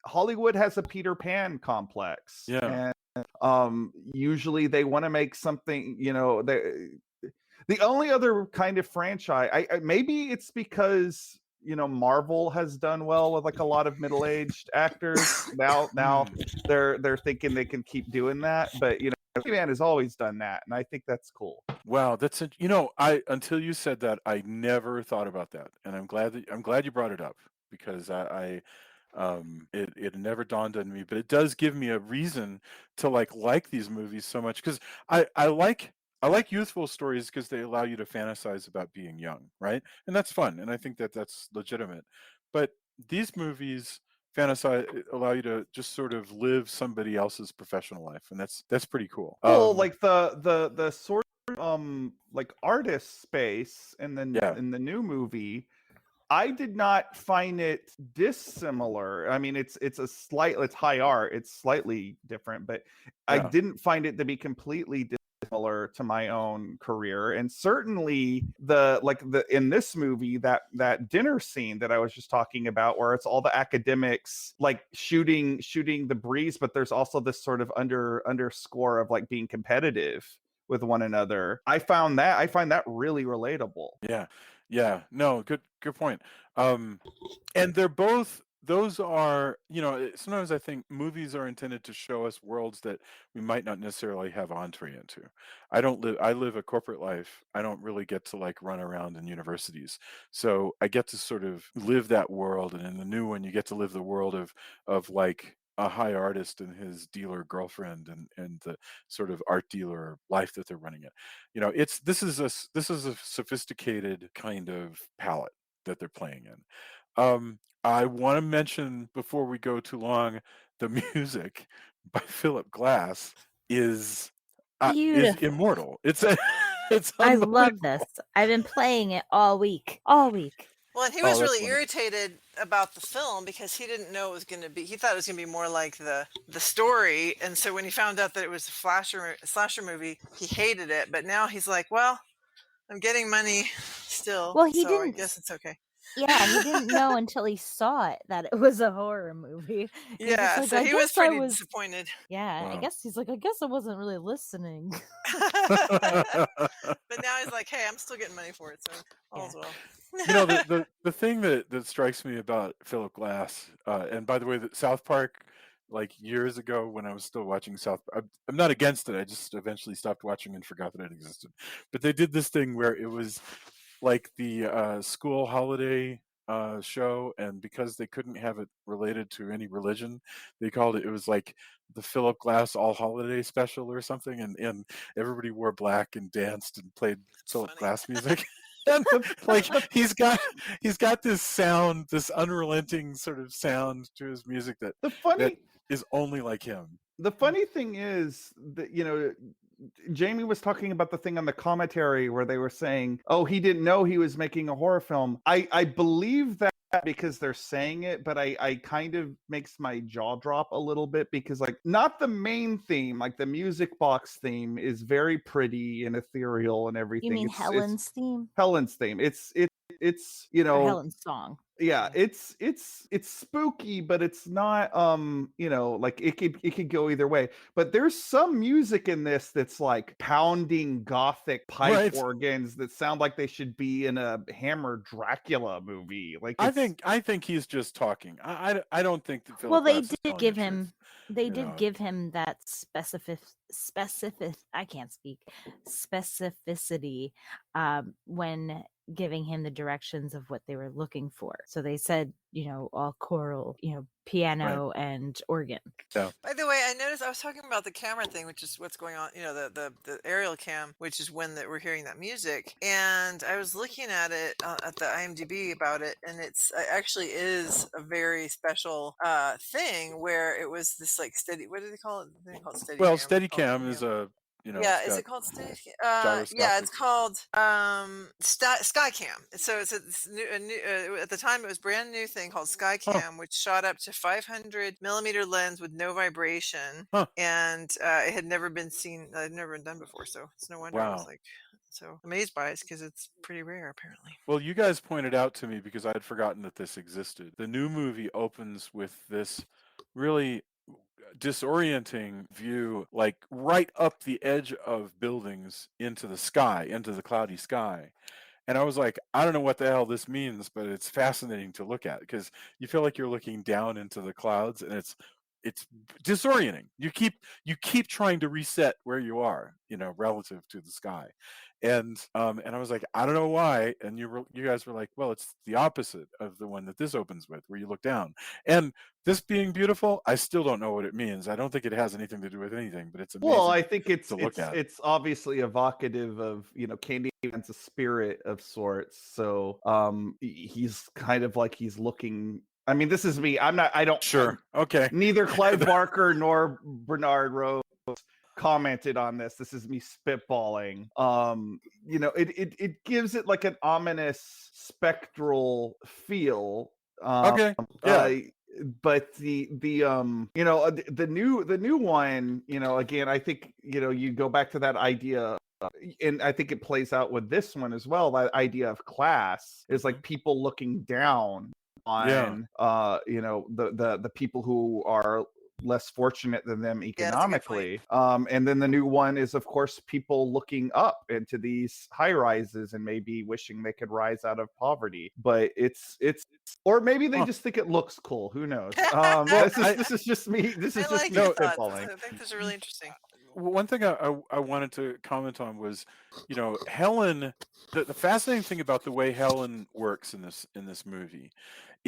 Hollywood has a Peter Pan complex. Yeah. And usually they want to make something, the only other kind of franchise, I maybe it's because Marvel has done well with like a lot of middle-aged actors. Now they're thinking they can keep doing that, but Man has always done that, and I think that's cool. Wow, that's I until you said that, I never thought about that, and I'm glad you brought it up, because it never dawned on me, but it does give me a reason to like these movies so much, because I like youthful stories, because they allow you to fantasize about being young, right? And that's fun, and I think that that's legitimate. But these movies allow you to just sort of live somebody else's professional life, and that's pretty cool. Well, like the sort of like artist space in the new movie, I did not find it dissimilar. I mean, it's high art, it's slightly different, but I didn't find it to be completely similar to my own career. And certainly in this movie, that dinner scene that I was just talking about, where it's all the academics like shooting the breeze, but there's also this sort of underscore of like being competitive with one another. I find that really relatable. Yeah, no, good point. And those are, sometimes I think movies are intended to show us worlds that we might not necessarily have entree into. I live a corporate life. I don't really get to like run around in universities. So I get to sort of live that world. And in the new one, you get to live the world of like a high artist and his dealer girlfriend, and the sort of art dealer life that they're running it. This is a sophisticated kind of palette that they're playing in. I want to mention, before we go too long, the music by Phillip Glass is beautiful. immortal. It's I love this. I've been playing it all week. Well, and he was really irritated about the film because he didn't know it was going to be. He thought it was going to be more like the story, and so when he found out that it was a slasher movie, he hated it. But now he's like, well, I'm getting money still, Well, he so didn't. I guess it's okay. Yeah, he didn't know until he saw it that it was a horror movie. Yeah, like, so he was pretty disappointed. Yeah, Wow. I guess he's like, I guess I wasn't really listening. But now he's like, hey, I'm still getting money for it, so all's well. You know, the thing that strikes me about Phillip Glass, and by the way, that South Park, like years ago when I was still watching South Park, I'm not against it. I just eventually stopped watching and forgot that it existed. But they did this thing where it was like the school holiday show, and because they couldn't have it related to any religion, they called it was like the Phillip Glass All Holiday Special or something, and everybody wore black and danced and played Phillip Glass music. And like he's got this sound, this unrelenting sort of sound to his music that is only like him. The funny thing is that, you know, Jamie was talking about the thing on the commentary where they were saying, oh, he didn't know he was making a horror film. I believe that because they're saying it, but I kind of makes my jaw drop a little bit because, like, not the main theme, like the music box theme is very pretty and ethereal and everything. You mean Helen's theme? Helen's theme. It's you know, or Helen's song. Yeah, it's spooky, but it's not you know, like it could go either way. But there's some music in this that's like pounding gothic pipe organs that sound like they should be in a Hammer Dracula movie. Like I think he's just talking. I don't think that Phillip Well, they Glass did give him give him that I can't speak specificity when giving him the directions of what they were looking for. So they said, you know, all choral, you know, piano and organ. Yeah. By the way, I noticed I was talking about the camera thing, which is what's going on, you know, the aerial cam, which is when we're hearing that music. And I was looking at it at the IMDb about it, and it actually is a very special thing where it was this like steady. What do they call it? They call it steady. Well, Steadicam is a, you know, yeah, is it called Steadicam? Yeah, it's called Skycam. So it's new, at the time it was brand new thing called Skycam, which shot up to 500 millimeter lens with no vibration, and it had never been seen. It had never been done before, so it's no wonder I was like so amazed by it because it's pretty rare apparently. Well, you guys pointed out to me because I had forgotten that this existed. The new movie opens with this really disorienting view, like right up the edge of buildings into the sky, into the cloudy sky. And I was like, I don't know what the hell this means, but it's fascinating to look at because you feel like you're looking down into the clouds, and it's disorienting. You keep trying to reset where you are, you know, relative to the sky. And I was like, I don't know why. And you guys were like, well, it's the opposite of the one that this opens with, where you look down. And this being beautiful, I still don't know what it means. I don't think it has anything to do with anything, but it's amazing. Well, I think it's it's obviously evocative of, you know, Candyman's a spirit of sorts. So he's kind of like he's looking. I mean, this is me. I don't. Sure. Okay. Neither Clive Barker nor Bernard Rose commented on this. This is me spitballing. You know, it gives it like an ominous spectral feel. Okay. Yeah. But the you know, the new one, you know, again, I think, you know, you go back to that idea, and I think it plays out with this one as well. That idea of class is like people looking down on you know, the people who are less fortunate than them economically. And then the new one is, of course, people looking up into these high rises and maybe wishing they could rise out of poverty. But it's or maybe they just think it looks cool. Who knows? This is just me. This is just me spitballing. I think this is really interesting. One thing I wanted to comment on was, you know, Helen. The fascinating thing about the way Helen works in this movie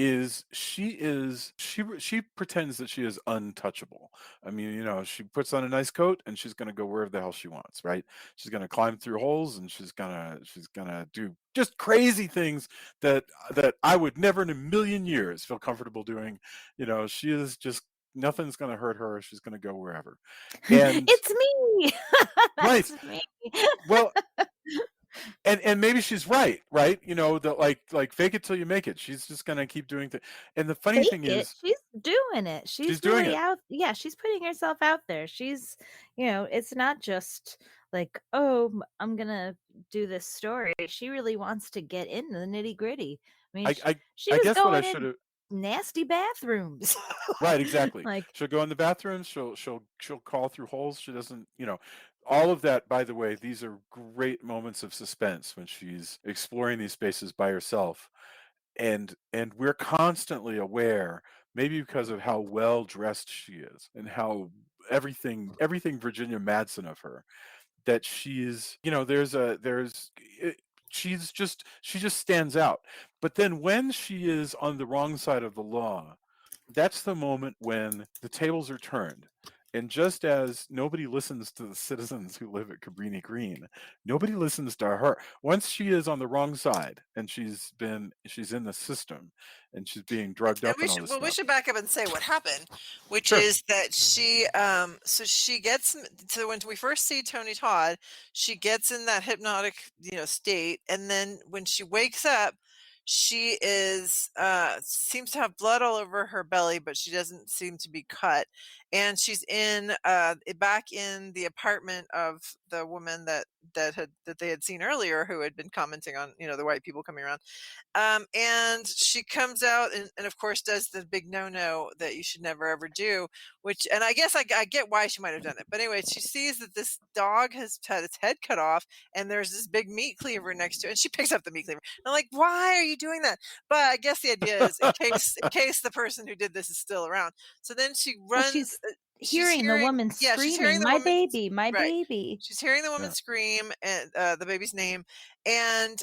is she pretends that she is untouchable. I mean, you know, she puts on a nice coat and she's going to go wherever the hell she wants, right? She's going to climb through holes and she's going to do just crazy things that I would never in a million years feel comfortable doing. You know, she is just, nothing's going to hurt her. She's going to go wherever. And it's me. Right. It's me. Well, and maybe she's right, you know, that like fake it till you make it. She's just gonna keep doing things. And the funny thing is, she's doing it. She's doing really it. out. Yeah, she's putting herself out there. She's, you know, it's not just like, oh, I'm gonna do this story. She really wants to get into the nitty gritty. I mean, she I was guess what I going should in have. nasty bathrooms. Right, exactly. Like, She'll go in the bathroom. She'll crawl through holes. She doesn't, you know, all of that. By the way, these are great moments of suspense when she's exploring these spaces by herself, and we're constantly aware, maybe because of how well dressed she is and how everything Virginia Madsen of her, that she's, you know, she just stands out. But then when she is on the wrong side of the law, that's the moment when the tables are turned. And just as nobody listens to the citizens who live at Cabrini Green, nobody listens to her. Once she is on the wrong side and she's in the system and she's being drugged up and all this stuff. We should back up and say what happened, which Sure. is that she so when we first see Tony Todd, she gets in that hypnotic, you know, state, and then when she wakes up, she is seems to have blood all over her belly, but she doesn't seem to be cut, and she's in back in the apartment of the woman that they had seen earlier, who had been commenting on, you know, the white people coming around. And she comes out and of course does the big no that you should never ever do, which, and I guess I get why she might have done it, but anyway, she sees that this dog has had its head cut off and there's this big meat cleaver next to it, and she picks up the meat cleaver. I'm like, why are you doing that? But I guess the idea is in case the person who did this is still around. So then she runs. Well, she's hearing the woman screaming, she's hearing the my woman, baby, my right. baby. She's hearing the woman scream and the baby's name, and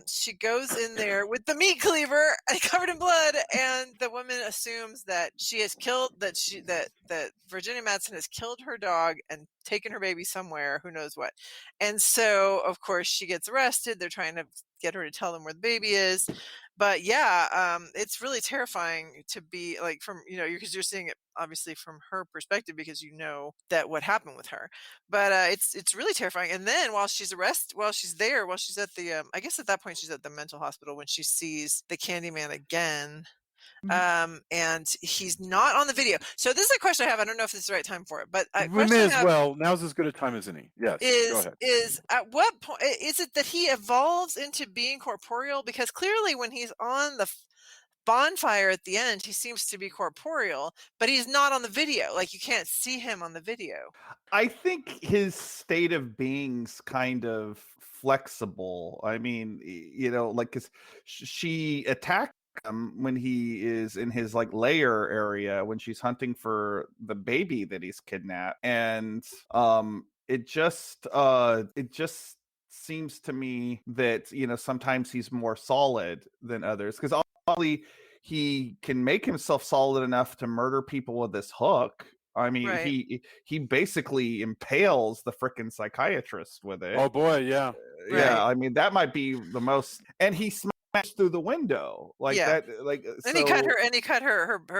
she goes in there with the meat cleaver covered in blood, and the woman assumes that she has killed that Virginia Madsen has killed her dog and taken her baby somewhere, who knows what. And so of course she gets arrested. They're trying to get her to tell them where the baby is. But yeah, it's really terrifying to be like, from, you know, because you're seeing it obviously from her perspective because you know that what happened with her. But it's really terrifying. And then while she's at the I guess at that point she's at the mental hospital when she sees the Candyman again. And he's not on the video. So this is a question I have. I don't know if this is the right time for it, but we may as well. Now's as good a time as any. Yes. Go ahead. Is at what point is it that he evolves into being corporeal? Because clearly when he's on the bonfire at the end, he seems to be corporeal, but he's not on the video. Like, you can't see him on the video. I think his state of being's kind of flexible. I mean, you know, like, 'cause she attacked when he is in his like lair area when she's hunting for the baby that he's kidnapped, and it just seems to me that, you know, sometimes he's more solid than others, because obviously he can make himself solid enough to murder people with this hook. I mean, right. he basically impales the frickin' psychiatrist with it. Oh boy, yeah. Yeah, right. I mean, that might be the most, and he smashed through the window like that, like, and so, he cut her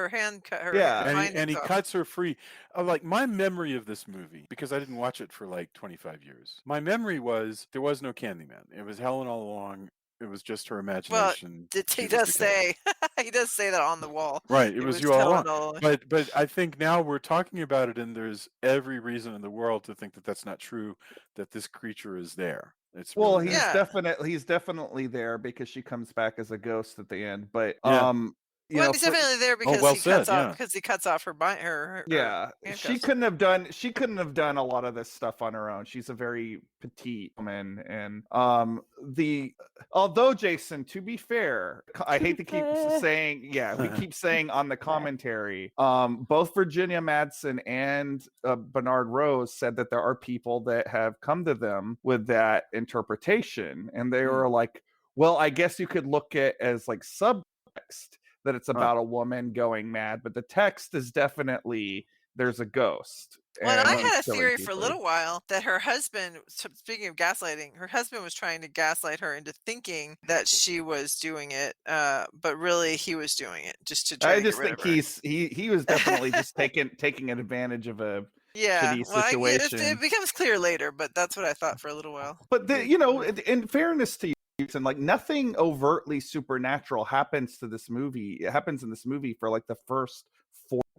hand, cut her, yeah, and he cuts her free. Like, my memory of this movie, because I didn't watch it for like 25 years, my memory was there was no Candyman. It was Helen all along. It was just her imagination. Well, he does say he does say that on the wall. Right, it was you all along. But I think now we're talking about it, and there's every reason in the world to think that that's not true, that this creature is there. It's well, really he's definitely there because she comes back as a ghost at the end. But he's definitely there because he cuts off her yeah, she couldn't have done a lot of this stuff on her own. She's a very petite woman, and although, Jason, to be fair, I hate to keep saying, we keep saying on the commentary, both Virginia Madsen and Bernard Rose said that there are people that have come to them with that interpretation, and they were like, well, I guess you could look at it as like subtext, that it's about a woman going mad, but the text is definitely there's a ghost. Well, I had a theory for a little while that her husband, speaking of gaslighting, her husband was trying to gaslight her into thinking that she was doing it, but really he was doing it just to try to get rid of her. He was definitely just taking advantage of a shitty situation. It becomes clear later, but that's what I thought for a little while. But in fairness to you, and like nothing overtly supernatural happens to this movie. It happens in this movie for like the first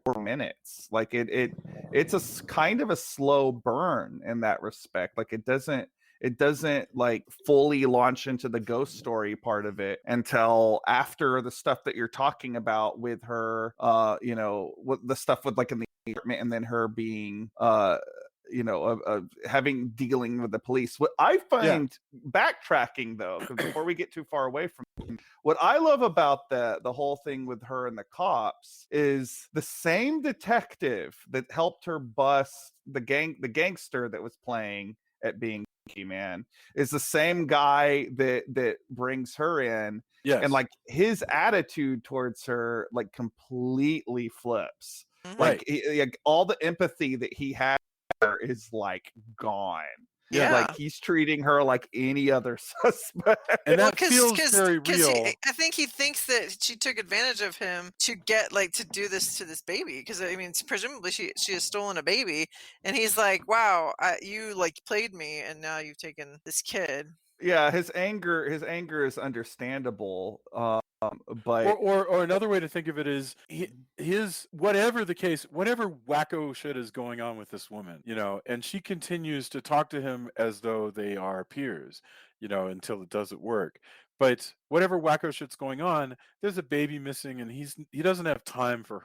4 minutes. Like it's a kind of a slow burn in that respect. Like it doesn't like fully launch into the ghost story part of it until after the stuff that you're talking about with her, what the stuff with like in the apartment, and then her being dealing with the police. What I find backtracking though, because before we get too far away from it, what I love about the whole thing with her and the cops is the same detective that helped her bust the gangster that was playing at being Man is the same guy that brings her in. Yes. And like his attitude towards her like completely flips. Right. Like all the empathy that he had is like gone. Yeah. Like he's treating her like any other suspect. And that feels very real. I think he thinks that she took advantage of him to get to do this to this baby. Because I mean, presumably she has stolen a baby, and he's like, "Wow, you played me, and now you've taken this kid." Yeah, his anger is understandable. But or another way to think of it is his whatever the case, whatever wacko shit is going on with this woman, and she continues to talk to him as though they are peers, until it doesn't work. But whatever wacko shit's going on, there's a baby missing, and he doesn't have time for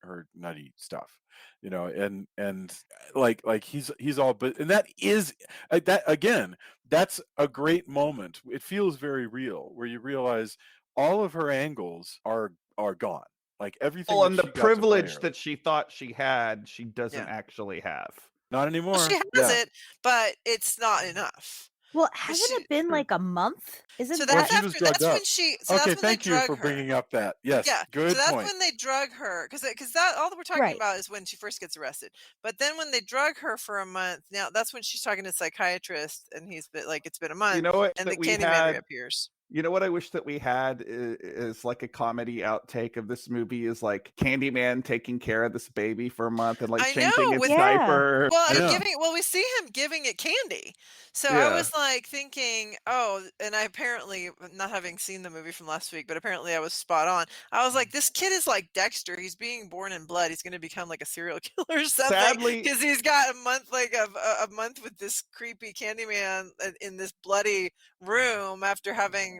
her nutty stuff, and like he's all, but and that is that again, that's a great moment. It feels very real, where you realize all of her angles are gone. Like everything. And the privilege that she thought she had, she doesn't actually have. Not anymore. Well, she has it, but it's not enough. Well, hasn't it been like a month? Isn't so that? She was drugged up. Okay, thank you for her. bringing up that. Yes, yeah, good so that's point. when they drug her, because that all that we're talking about is when she first gets arrested. But then when they drug her for a month, now that's when she's talking to a psychiatrist, and he's been like, it's been a month, and the Candyman reappears. You know what I wish that we had is like a comedy outtake of this movie is like Candyman taking care of this baby for a month and changing its diaper. Well, we see him giving it candy. So I was thinking, and I apparently, not having seen the movie from last week, but apparently I was spot on. I was like, this kid is like Dexter. He's being born in blood. He's going to become like a serial killer or something. Sadly, because he's got a month, a month with this creepy Candyman in this bloody room after having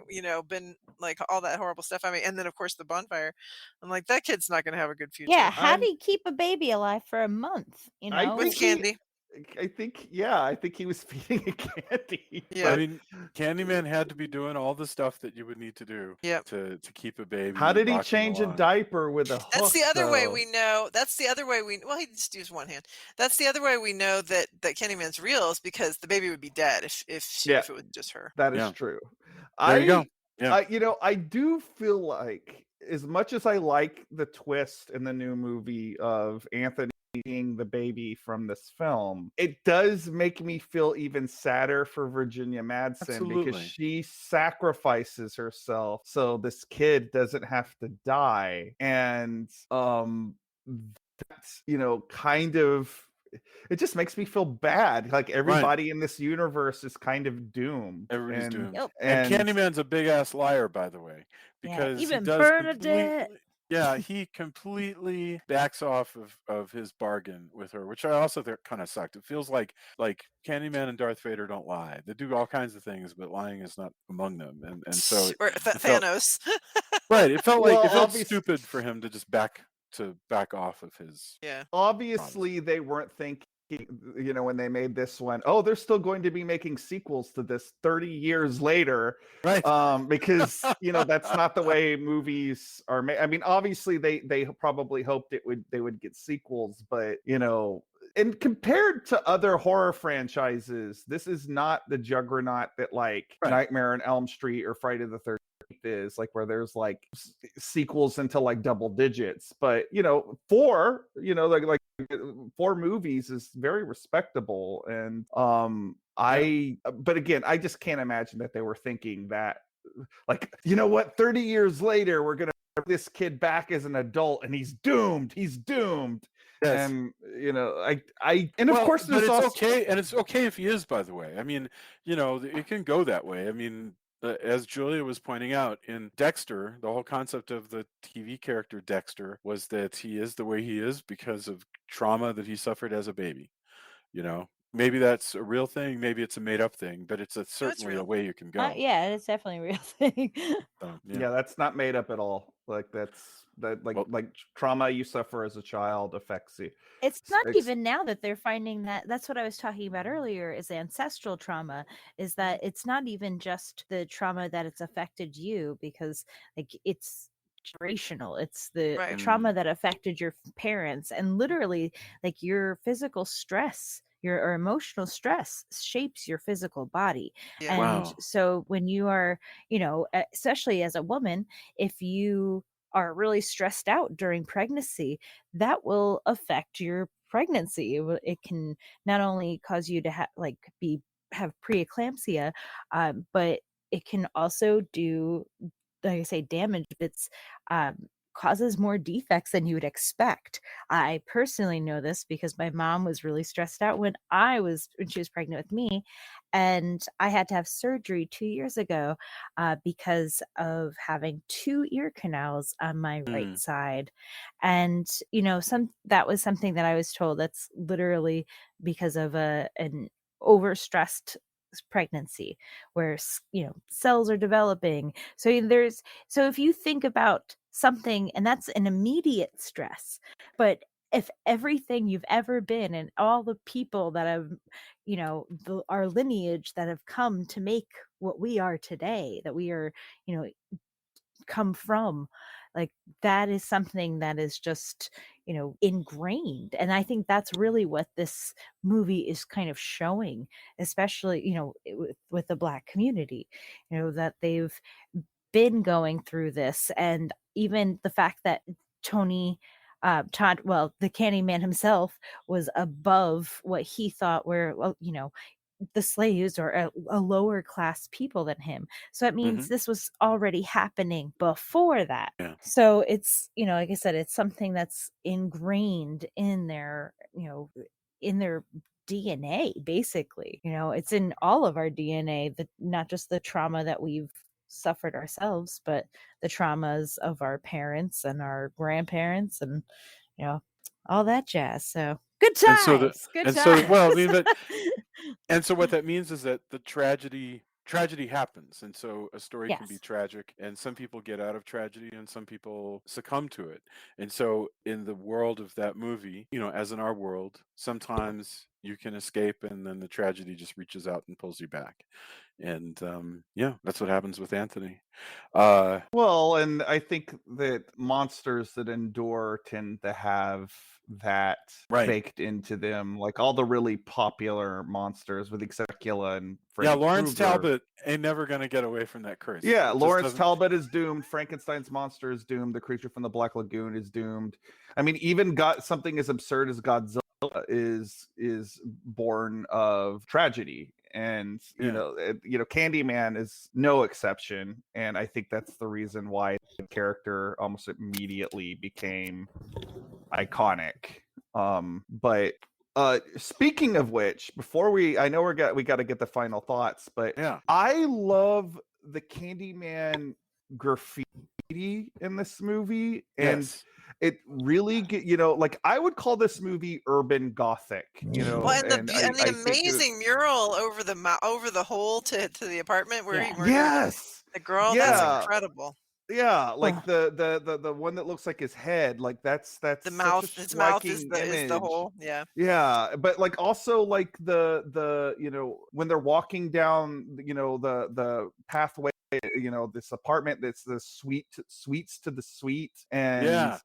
been like all that horrible stuff. I mean, and then of course the bonfire. I'm like, that kid's not going to have a good future. Yeah, how do you keep a baby alive for a month? With candy. I think he was feeding it candy. Yeah, I mean, Candyman had to be doing all the stuff that you would need to do. Yep. to keep a baby. How did he change a diaper with a hook? That's the other way we know. Well, he just used one hand. That's the other way we know that Candyman's real, is because the baby would be dead if it was just her. That is true. There you go. Yeah. I do feel like, as much as I like the twist in the new movie of Anthony being the baby from this film, it does make me feel even sadder for Virginia Madsen, because she sacrifices herself so this kid doesn't have to die. And that's kind of, it just makes me feel bad. Like everybody in this universe is kind of doomed. Everybody's doomed. Yep. And Candyman's a big ass liar, by the way, because even he does Bernadette. he completely backs off of his bargain with her, which I also think kind of sucked. It feels like Candyman and Darth Vader don't lie. They do all kinds of things, but lying is not among them. And so Thanos. Right. It felt stupid for him to just back off of his. Yeah. Obviously, they weren't thinking, when they made this one, they're still going to be making sequels to this 30 years later. Right. Because, that's not the way movies are made. I mean, obviously they probably hoped they would get sequels, but, and compared to other horror franchises, this is not the juggernaut that Nightmare on Elm Street or Friday the 13th is, where there's sequels into double digits. But four movies is very respectable. And but again, I just can't imagine that they were thinking that, 30 years later we're gonna bring this kid back as an adult and he's doomed. Yes. And and of Well, course but there's it's also okay, and it's okay if he is, by the way. I mean, it can go that way. I mean, as Julia was pointing out, in Dexter, the whole concept of the TV character Dexter was that he is the way he is because of trauma that he suffered as a baby. Maybe that's a real thing, maybe it's a made up thing, but it's certainly a real. way you can go. Yeah, it's definitely a real thing. So, yeah, that's not made up at all. Like like trauma you suffer as a child affects you. It's not even now that they're finding that's what I was talking about earlier, is ancestral trauma, is that it's not even just the trauma that it's affected you, because like it's generational. It's the trauma that affected your parents, and literally like your physical stress, your emotional stress shapes your physical body. Yeah. And Wow. so when you are, especially as a woman, if you are really stressed out during pregnancy, that will affect your pregnancy. It can not only cause you to have preeclampsia, but it can also do, like I say, damage that's causes more defects than you would expect. I personally know this because my mom was really stressed out when she was pregnant with me, and I had to have surgery 2 years ago because of having 2 ear canals on my right side. And that was something that I was told that's literally because of an overstressed pregnancy, where cells are developing. So if you think about something, and that's an immediate stress, but if everything you've ever been and all the people that have, our lineage that have come to make what we are today, that we are, come from, like, that is something that is just ingrained. And I think that's really what this movie is kind of showing, especially with the Black community, that they've been going through this. And even the fact that Todd, well, the Candyman himself, was above what he thought were, the slaves, or a lower class people than him. So it means this was already happening before that. Yeah. So it's, like I said, it's something that's ingrained in their, in their DNA, basically. It's in all of our DNA, not just the trauma that we've suffered ourselves, but the traumas of our parents and our grandparents, and all that jazz. So good times. And so what that means is that the tragedy happens, and so a story can be tragic, and some people get out of tragedy and some people succumb to it. And so in the world of that movie, as in our world, sometimes you can escape and then the tragedy just reaches out and pulls you back. And that's what happens with Anthony. Well, and I think that monsters that endure tend to have that baked into them, like all the really popular monsters, with Execula and Freddy Lawrence Krueger. Talbot ain't never going to get away from that curse. Yeah, Lawrence Talbot is doomed. Frankenstein's monster is doomed. The creature from the Black Lagoon is doomed. I mean, even got something as absurd as Godzilla is born of tragedy. And Candyman is no exception, and I think that's the reason why the character almost immediately became iconic. But speaking of which, before we got to get the final thoughts, but I love the Candyman graffiti in this movie, and it really like, I would call this movie urban gothic, Well, and the amazing mural over the hole to the apartment where he murdered the girl. That's incredible. Yeah, like the one that looks like his head, like that's the mouth. His mouth is the hole. Yeah, but like also like the when they're walking down the pathway, this apartment that's the suites to the suite, and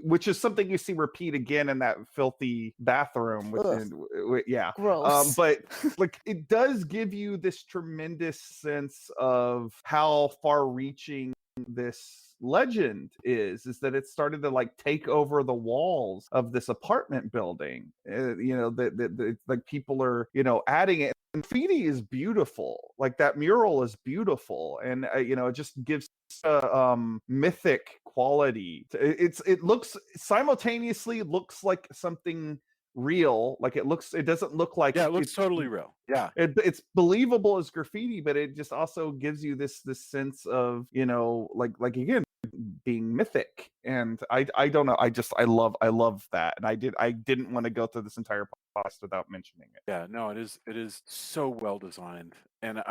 which is something you see repeat again in that filthy bathroom gross. But like, it does give you this tremendous sense of how far reaching this legend is that it started to like take over the walls of this apartment building. Like people are adding it. And graffiti is beautiful. Like that mural is beautiful, and it just gives a mythic quality. It looks simultaneously looks like something real. Like it doesn't look like it looks totally real. Yeah, it's believable as graffiti, but it just also gives you this sense of like again being mythic. And I don't know, I love that, and I didn't want to go through this entire podcast without mentioning it. Yeah, no, it is so well designed. And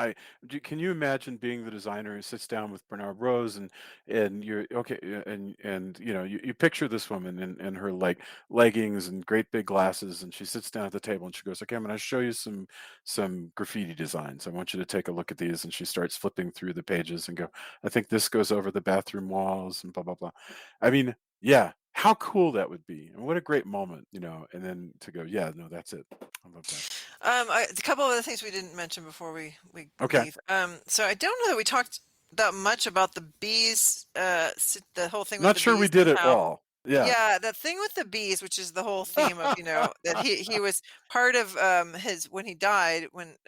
can you imagine being the designer who sits down with Bernard Rose and you're okay, and you picture this woman in her like leggings and great big glasses, and she sits down at the table and she goes, okay, I'm going to show you some graffiti designs. I want you to take a look at these. And she starts flipping through the pages and go, I think this goes over the bathroom walls and blah blah blah. I mean, yeah, how cool that would be, and what a great moment, and then to go, yeah, no, that's it. I love that. A couple of other things we didn't mention before we Okay. leave. So I don't know that we talked that much about the bees. The whole thing. Not with the sure we bees did and it how, all. Yeah. Yeah, the thing with the bees, which is the whole theme of that he was part of his when he died when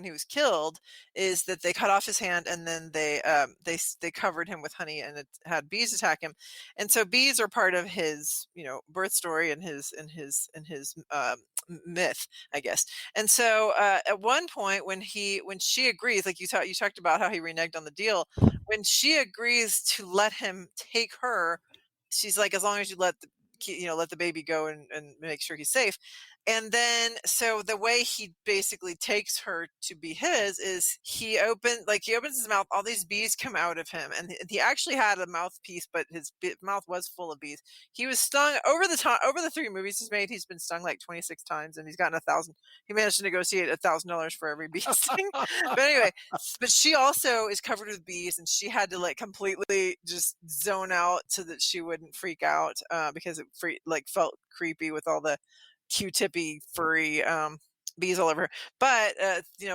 he was killed, is that they cut off his hand and then they covered him with honey and it had bees attack him, and so bees are part of his birth story and his myth, I guess. And so at one point when she agrees, like you talked about how he reneged on the deal, when she agrees to let him take her, she's like, as long as you let the baby go and make sure he's safe. And then so the way he basically takes her to be his is he opens his mouth, all these bees come out of him, and he actually had a mouthpiece, but his mouth was full of bees. He was stung over the 3 movies he's made. He's been stung like 26 times, and he's gotten 1,000. He managed to negotiate $1,000 for every bee sting. But anyway, but she also is covered with bees, and she had to like completely just zone out so that she wouldn't freak out because it felt creepy with all the Q-tippy furry bees all over her. But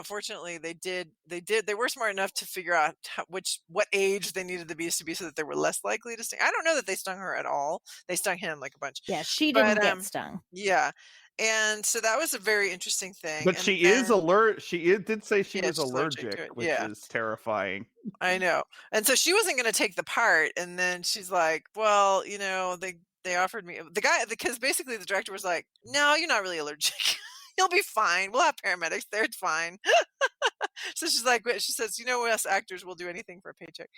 fortunately they were smart enough to figure out what age they needed the bees to be so that they were less likely to sting. I don't know that they stung her at all. They stung him like a bunch. Yeah, she didn't get stung. Yeah. And so that was a very interesting thing. But she is alert. She did say she was allergic, which is terrifying. I know. And so she wasn't going to take the part. And then she's like, well, they offered me the guy, because basically the director was like, no, you're not really allergic. You'll be fine. We'll have paramedics there. It's fine. So she's like, she says, us actors will do anything for a paycheck.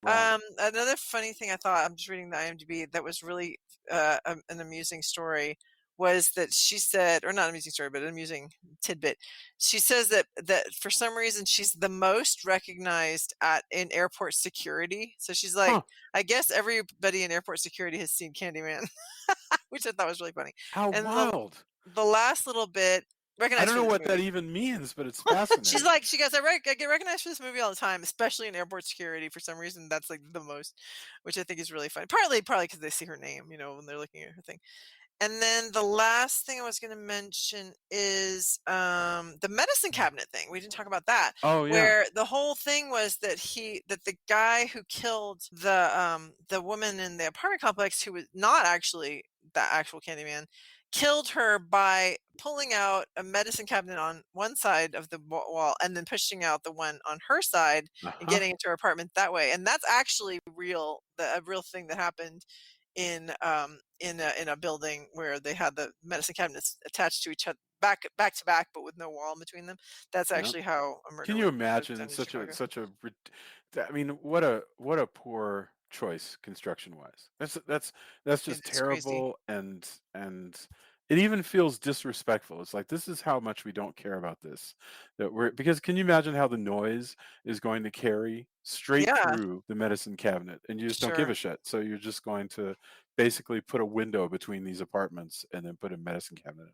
Wow. Another funny thing I thought, I'm just reading the IMDb, that was really an amusing story, was that she said, or not an amusing story, but an amusing tidbit. She says that for some reason she's the most recognized in airport security. So she's like, I guess everybody in airport security has seen Candyman, which I thought was really funny. How wild. The last little bit, I don't know what that even means, but it's fascinating. She goes, I get recognized for this movie all the time, especially in airport security. For some reason, that's like the most, which I think is really funny. Probably because they see her name, when they're looking at her thing. And then the last thing I was going to mention is the medicine cabinet thing. We didn't talk about that. Oh, yeah. Where the whole thing was that the guy who killed the woman in the apartment complex, who was not actually the actual Candyman, killed her by pulling out a medicine cabinet on one side of the wall and then pushing out the one on her side and getting into her apartment that way. And that's actually a real thing that happened in a building where they had the medicine cabinets attached to each other, back to back, but with no wall in between them. That's actually how a murder. Can you imagine I mean, what a poor choice construction wise. That's just terrible. Crazy. And it even feels disrespectful. It's like, this is how much we don't care about this, because can you imagine how the noise is going to carry straight through the medicine cabinet, and you just don't give a shit. So you're just going to basically put a window between these apartments and then put a medicine cabinet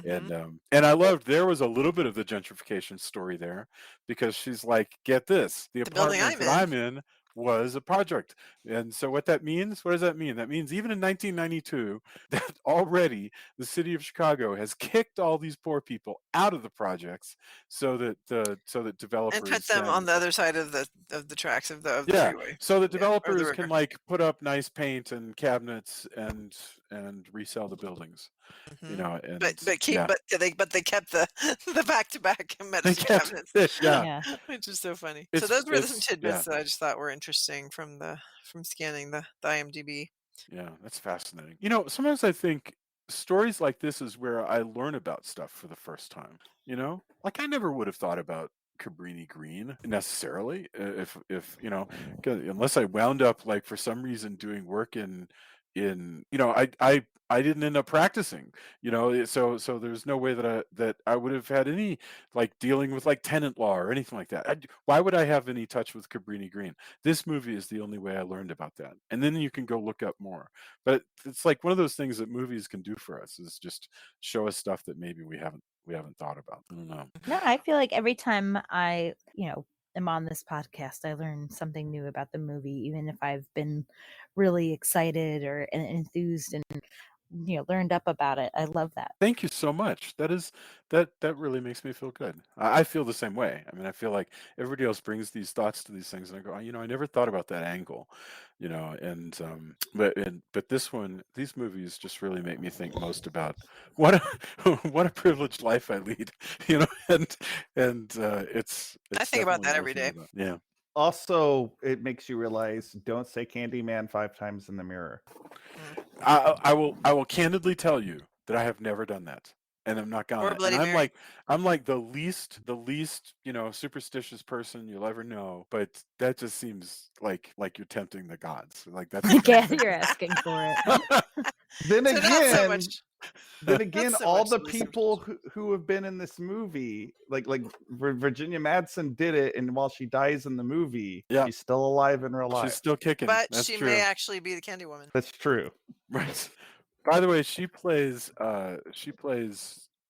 in. Mm-hmm. And I loved, there was a little bit of the gentrification story there, because she's like, get this, the apartment that I'm in was a project. And so what that means, what does that mean? That means even in 1992, that already the city of Chicago has kicked all these poor people out of the projects so that developers and put them on the other side of the tracks of the freeway. So that or the developers can river. like put up nice paint and cabinets and resell the buildings. You know, and but they kept the back-to-back medicine cabinets. Yeah. Which is so funny. So those were some tidbits that I just thought were interesting from scanning the IMDb. Yeah, that's fascinating. You know, sometimes I think stories like this is where I learn about stuff for the first time. You know, like I never would have thought about Cabrini Green necessarily if you know, unless I wound up like for some reason doing work in you know, I didn't end up practicing, you know, so there's no way that I would have had any like dealing with like tenant law or anything like that. Why would I have any touch with Cabrini Green? This movie is the only way I learned about that, and then you can go look up more. But it's like one of those things that movies can do for us is just show us stuff that maybe we haven't thought about. I don't know. No, I feel like every time I, am on this podcast, I learn something new about the movie, even if I've been really excited or enthused and learned up about it. I love that. Thank you so much. That really makes me feel good. I feel the same way. I mean, I feel like everybody else brings these thoughts to these things, and I go, you know, I never thought about that angle, you know. And but these movies just really make me think most about what a privileged life I lead, you know. And it's I think about that definitely every day. Yeah. Also, it makes you realize don't say Candyman 5 times in the mirror. I will candidly tell you that I have never done that, and I'm not gonna. And I'm like the least you know superstitious person you'll ever know, but that just seems like you're tempting the gods. Like that's You're asking for it. Then So not so again, much. then again, Not so all much the Louis people who have been in this movie, like Virginia Madsen did it, and while she dies in the movie, she's still alive in real life. She's still kicking. But That's she true. may actually be the Candy Woman. That's true. Right. By the way, she plays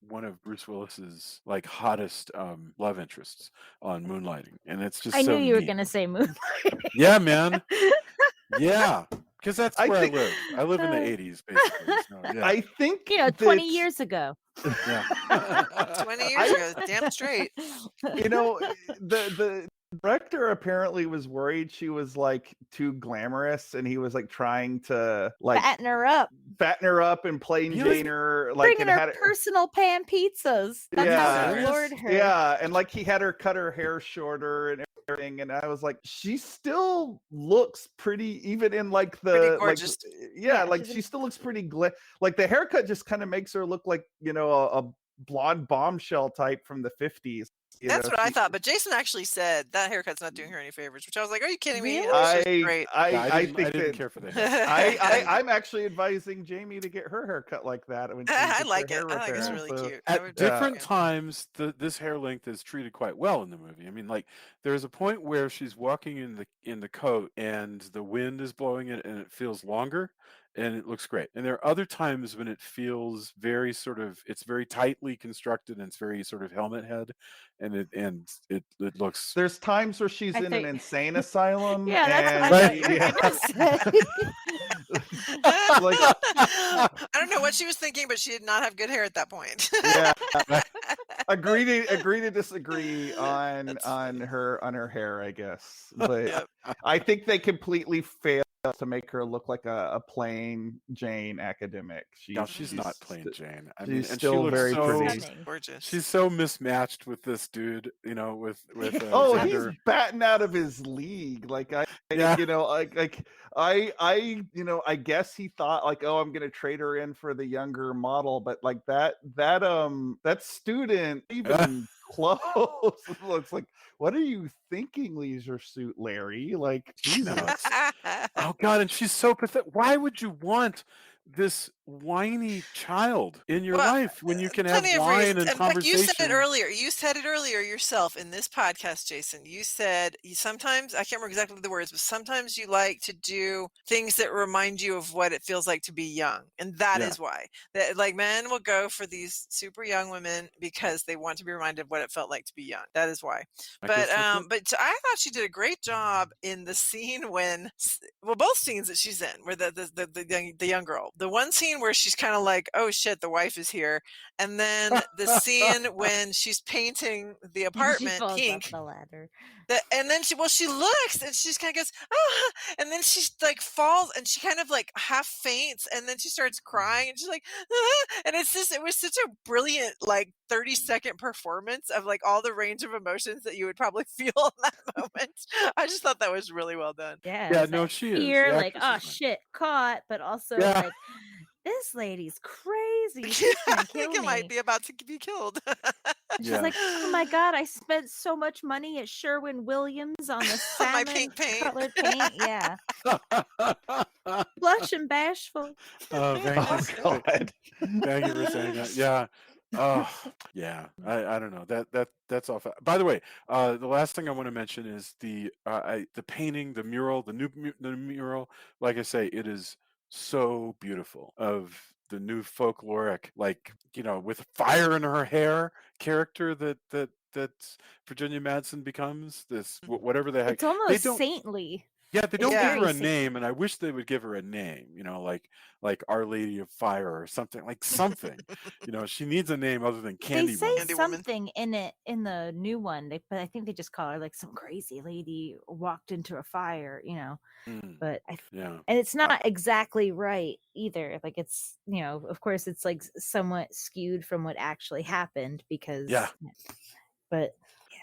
one of Bruce Willis's like hottest love interests on Moonlighting, and it's just I so knew you were neat. gonna say Moonlighting. Yeah, man. Yeah, because that's where I live. I live in the 80s, basically. So, yeah. I think 20 years ago. Yeah. 20 years ago, damn straight. You know, the director apparently was worried she was like too glamorous, and he was like trying to like fatten her up and plain Jane her, like bringing her personal pan pizzas. That's how he lured her. Yeah, and like he had her cut her hair shorter and everything, and I was like, she still looks pretty, even in like the gorgeous. Like she still looks pretty like the haircut just kind of makes her look like, you know, a blonde bombshell type from the 50s. That's what I thought, but Jason actually said that haircut's not doing her any favors, which I was like, "Are you kidding me?" Really? Great. I think I didn't that care for that. I'm actually advising Jamie to get her haircut like that. When I like it. I think it's really cute. At different times, this hair length is treated quite well in the movie. I mean, like there's a point where she's walking in the coat, and the wind is blowing it, and it feels longer. And it looks great. And there are other times when it feels very it's very tightly constructed, and it's very sort of helmet head, and it looks. There's times where she's in an insane asylum. Yeah, that's what I like, I don't know what she was thinking, but she did not have good hair at that point. Yeah. Agree to disagree on her hair, I guess. But I think they completely failed to make her look like a plain Jane academic. She's not plain Jane. I mean, she's and still she looks very so pretty. Gorgeous. She's so mismatched with this dude, you know, with Xander. He's batting out of his league. Like you know, I you know, I guess he thought like, oh, I'm gonna trade her in for the younger model, but like that student even close. It's like, what are you thinking, Leisure Suit Larry? Like, Jesus. Oh God, and she's so pathetic. Why would you want this whiny child in your Well, life when you can have plenty of wine reasons. and In fact, you said it conversation? earlier. You said it earlier yourself in this podcast, Jason. You said sometimes, I can't remember exactly the words, but sometimes you like to do things that remind you of what it feels like to be young. And that Yeah. is why. That, like, men will go for these super young women because they want to be reminded of what it felt like to be young. That is why. I But guess that's it. but I thought she did a great job in the scene when, well, both scenes that she's in, where the young girl. The one scene where she's kind of like, oh shit, the wife is here, and then the scene when she's painting the She apartment falls off pink. the ladder. And then she looks and she just kind of goes, ah, and then she like falls and she kind of like half faints and then she starts crying and she's like, ah, and it was such a brilliant like 30-second performance of like all the range of emotions that you would probably feel in that moment. I just thought that was really well done. Yeah. Yeah, it's no, that she is. fear, The like, actress oh is fine. shit, caught, but also Yeah. like, this lady's crazy. She's gonna I think kill it might me. be about to be killed. And she's Yeah. like, oh my god, I spent so much money at Sherwin-Williams on the On my salmon pink paint. colored paint. Yeah. Blush and bashful. Thank Oh you. God. Thank you for saying that. Yeah. Oh, yeah. I don't know. That's all. By the way, the last thing I want to mention is the painting, the mural, the mural. Like I say, it is so beautiful of the new folkloric, like, with fire in her hair character that Virginia Madsen becomes, this whatever the heck. It's almost They don't. saintly. Yeah, they don't Yeah. give her a Very saintly. name, and I wish they would give her a name, like Our Lady of Fire or something, like something. She needs a name other than They say Candywoman. Candy Woman. something in it in the new one, but I think they just call her like some crazy lady walked into a fire, Mm, but yeah. and it's not exactly right either. Like it's, of course it's like somewhat skewed from what actually happened because Yeah. but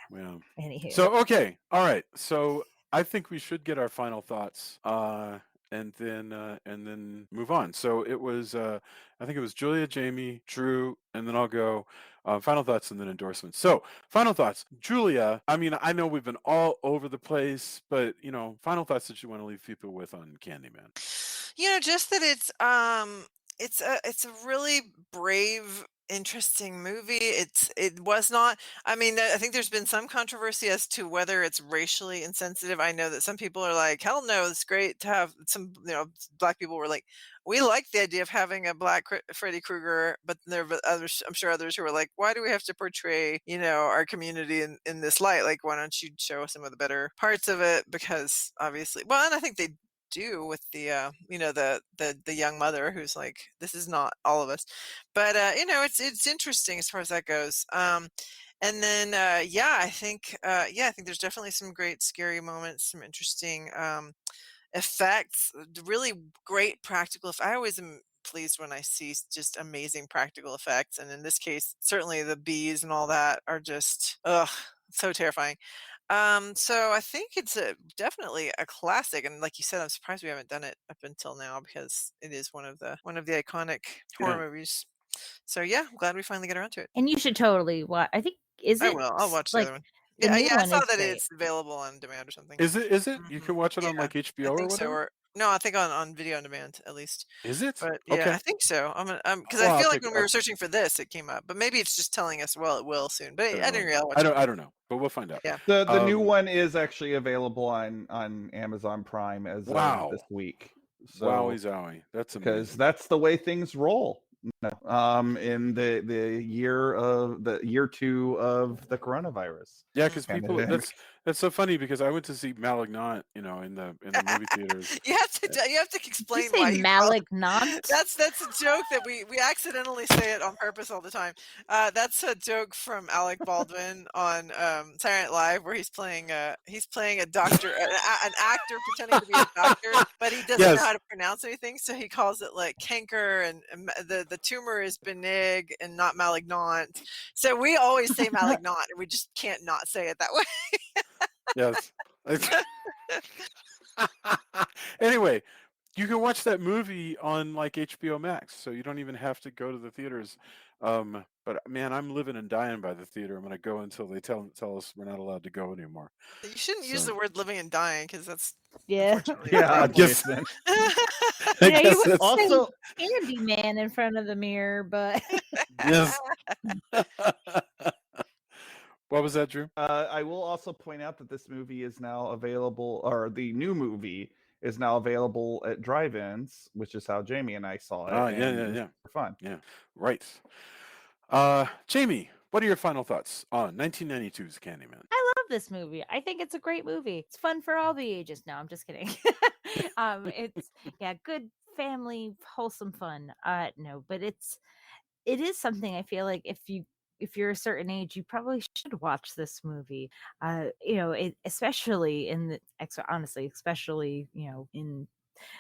Yeah. anywho. So, okay. All right. So I think we should get our final thoughts, and then move on. So it was, I think it was Julia, Jamie, Drew, and then I'll go final thoughts and then endorsements. So final thoughts, Julia. I mean, I know we've been all over the place, but final thoughts that you want to leave people with on Candyman. Just that it's a really brave, interesting movie. It was not. I mean, I think there's been some controversy as to whether it's racially insensitive. I know that some people are like, hell no, it's great to have some. Black people were like, we like the idea of having a black Freddy Krueger, but there were others. I'm sure others who were like, why do we have to portray our community in this light? Like, why don't you show some of the better parts of it? Because obviously, well, and I think they do with the the young mother who's like, this is not all of us, but it's interesting as far as that goes. And then I think there's definitely some great scary moments, some interesting effects, really great practical. I always am pleased when I see just amazing practical effects, and in this case certainly the bees and all that are just so terrifying. So I think it's definitely a classic, and like you said, I'm surprised we haven't done it up until now because it is one of the iconic horror movies. So yeah, I'm glad we finally get around to it. And you should totally watch. I think I will. I'll watch the like other one. the new I one saw is that great. it's available on demand or something. Is it? You can watch it on like HBO I or think so, whatever. no, I think on video on demand at least. Is it? But yeah, Okay. I think so. Because Well, I I'll feel like take when it. we were searching for this, it came up. But maybe it's just telling us, well, it will soon. But I didn't really watch it. I don't know, but we'll find out. Yeah. The new one is actually available on Amazon Prime as of this week. So, wowie zowie, that's amazing. Because that's the way things roll. In the year 2 of the coronavirus. Yeah, because people, that's so funny because I went to see Malignant, in the movie theaters. you have to explain Did you why say you Malignant. That's a joke that we accidentally say it on purpose all the time. That's a joke from Alec Baldwin on Saturday Night Live where he's playing a doctor, an actor pretending to be a doctor, but he doesn't know how to pronounce anything, so he calls it like canker, and the tumor is benign and not malignant. So we always say malignant, and we just can't not say it that way. Yes. Anyway, you can watch watch that movie on like HBO Max, so you don't even have to go to the theaters. But man, I'm living and dying by the theater. I'm gonna go until they tell us we're not allowed to go anymore. You shouldn't use the So word living and dying because that's Yeah. unfortunately the Yeah, problem. guess- Jason. I You guess wouldn't that's say Also, Candyman in front of the mirror, but yes. What was that, Drew? I will also point out that this movie is now available, or the new movie is now available at drive-ins, which is how Jamie and I saw it. Ah, and yeah, it was yeah. fun. Yeah, right. Jamie, what are your final thoughts on 1992's Candyman? I love this movie. I think it's a great movie. It's fun for all the ages. No, I'm just kidding. It's good family, wholesome fun. No, but it is something I feel like if you're a certain age, you probably should watch this movie. Especially especially in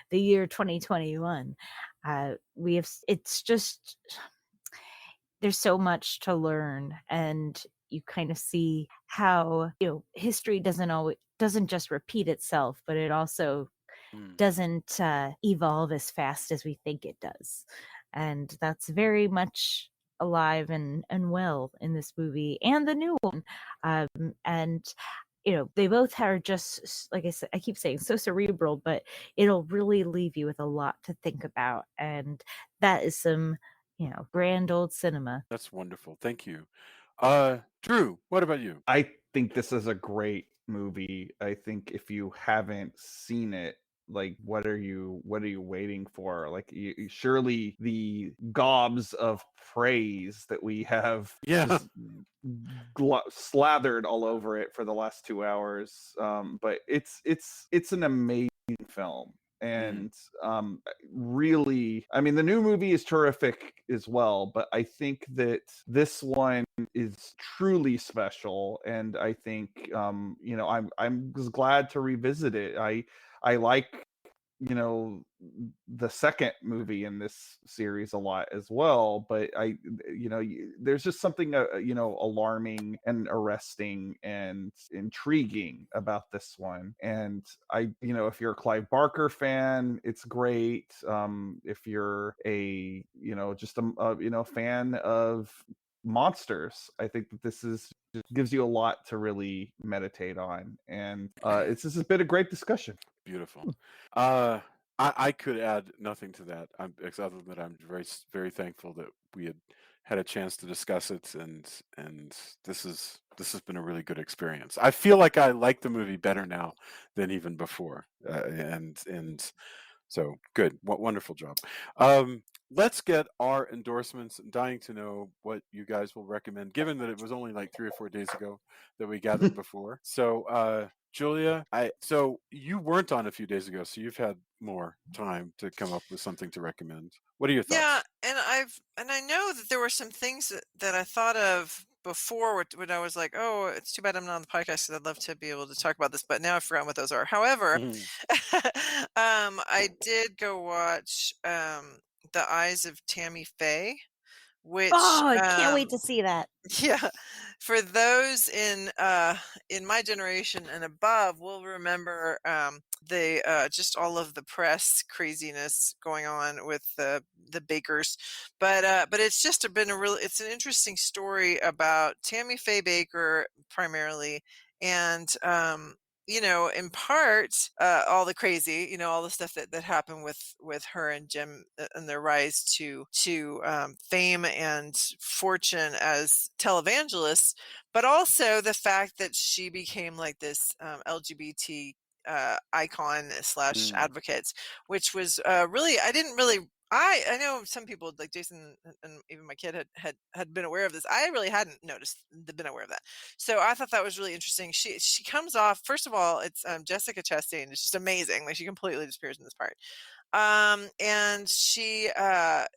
the year 2021. It's just there's so much to learn, and you kind of see how history doesn't just repeat itself, but it also doesn't evolve as fast as we think it does, and that's very much alive and well in this movie and the new one. And they both are just, like I said, I keep saying, so cerebral, but it'll really leave you with a lot to think about, and that is some grand old cinema. That's wonderful. Thank you. Drew, what about you? I think this is a great movie. I think if you haven't seen it, like, what are you waiting for? Like, surely the gobs of praise that we have just slathered all over it for the last 2 hours. But it's an amazing film. And really, I mean, the new movie is terrific as well, but I think that this one is truly special, and I think I'm just glad to revisit it. I like the second movie in this series a lot as well, but there's just something alarming and arresting and intriguing about this one. And if you're a Clive Barker fan, it's great. If you're a just a fan of monsters, I think that this just gives you a lot to really meditate on, and it's just been a great discussion. Beautiful. I could add nothing to that. Other than that, I'm very, very thankful that we had a chance to discuss it, and this has been a really good experience. I feel like I like the movie better now than even before, and so good. What wonderful job. Let's get our endorsements. I'm dying to know what you guys will recommend, given that it was only like 3 or 4 days ago that we gathered before. So, Julia, so you weren't on a few days ago, so you've had more time to come up with something to recommend. What are your thoughts? Yeah, and I know that there were some things that I thought of before when I was like, oh, it's too bad I'm not on the podcast because I'd love to be able to talk about this, but now I've forgotten what those are. However, I did go watch The Eyes of Tammy Faye, which I can't wait to see that. Yeah, for those in my generation and above, will remember the just all of the press craziness going on with the Bakers, but it's just been it's an interesting story about Tammy Faye Baker primarily, and in part, all the crazy, all the stuff that happened with her and Jim and their rise to fame and fortune as televangelists, but also the fact that she became like this LGBT icon / advocate, which was really, I know some people like Jason and even my kid had been aware of this. I really hadn't been aware of that. So I thought that was really interesting. She comes off, first of all, it's Jessica Chastain. It's just amazing. Like, she completely disappears in this part. And she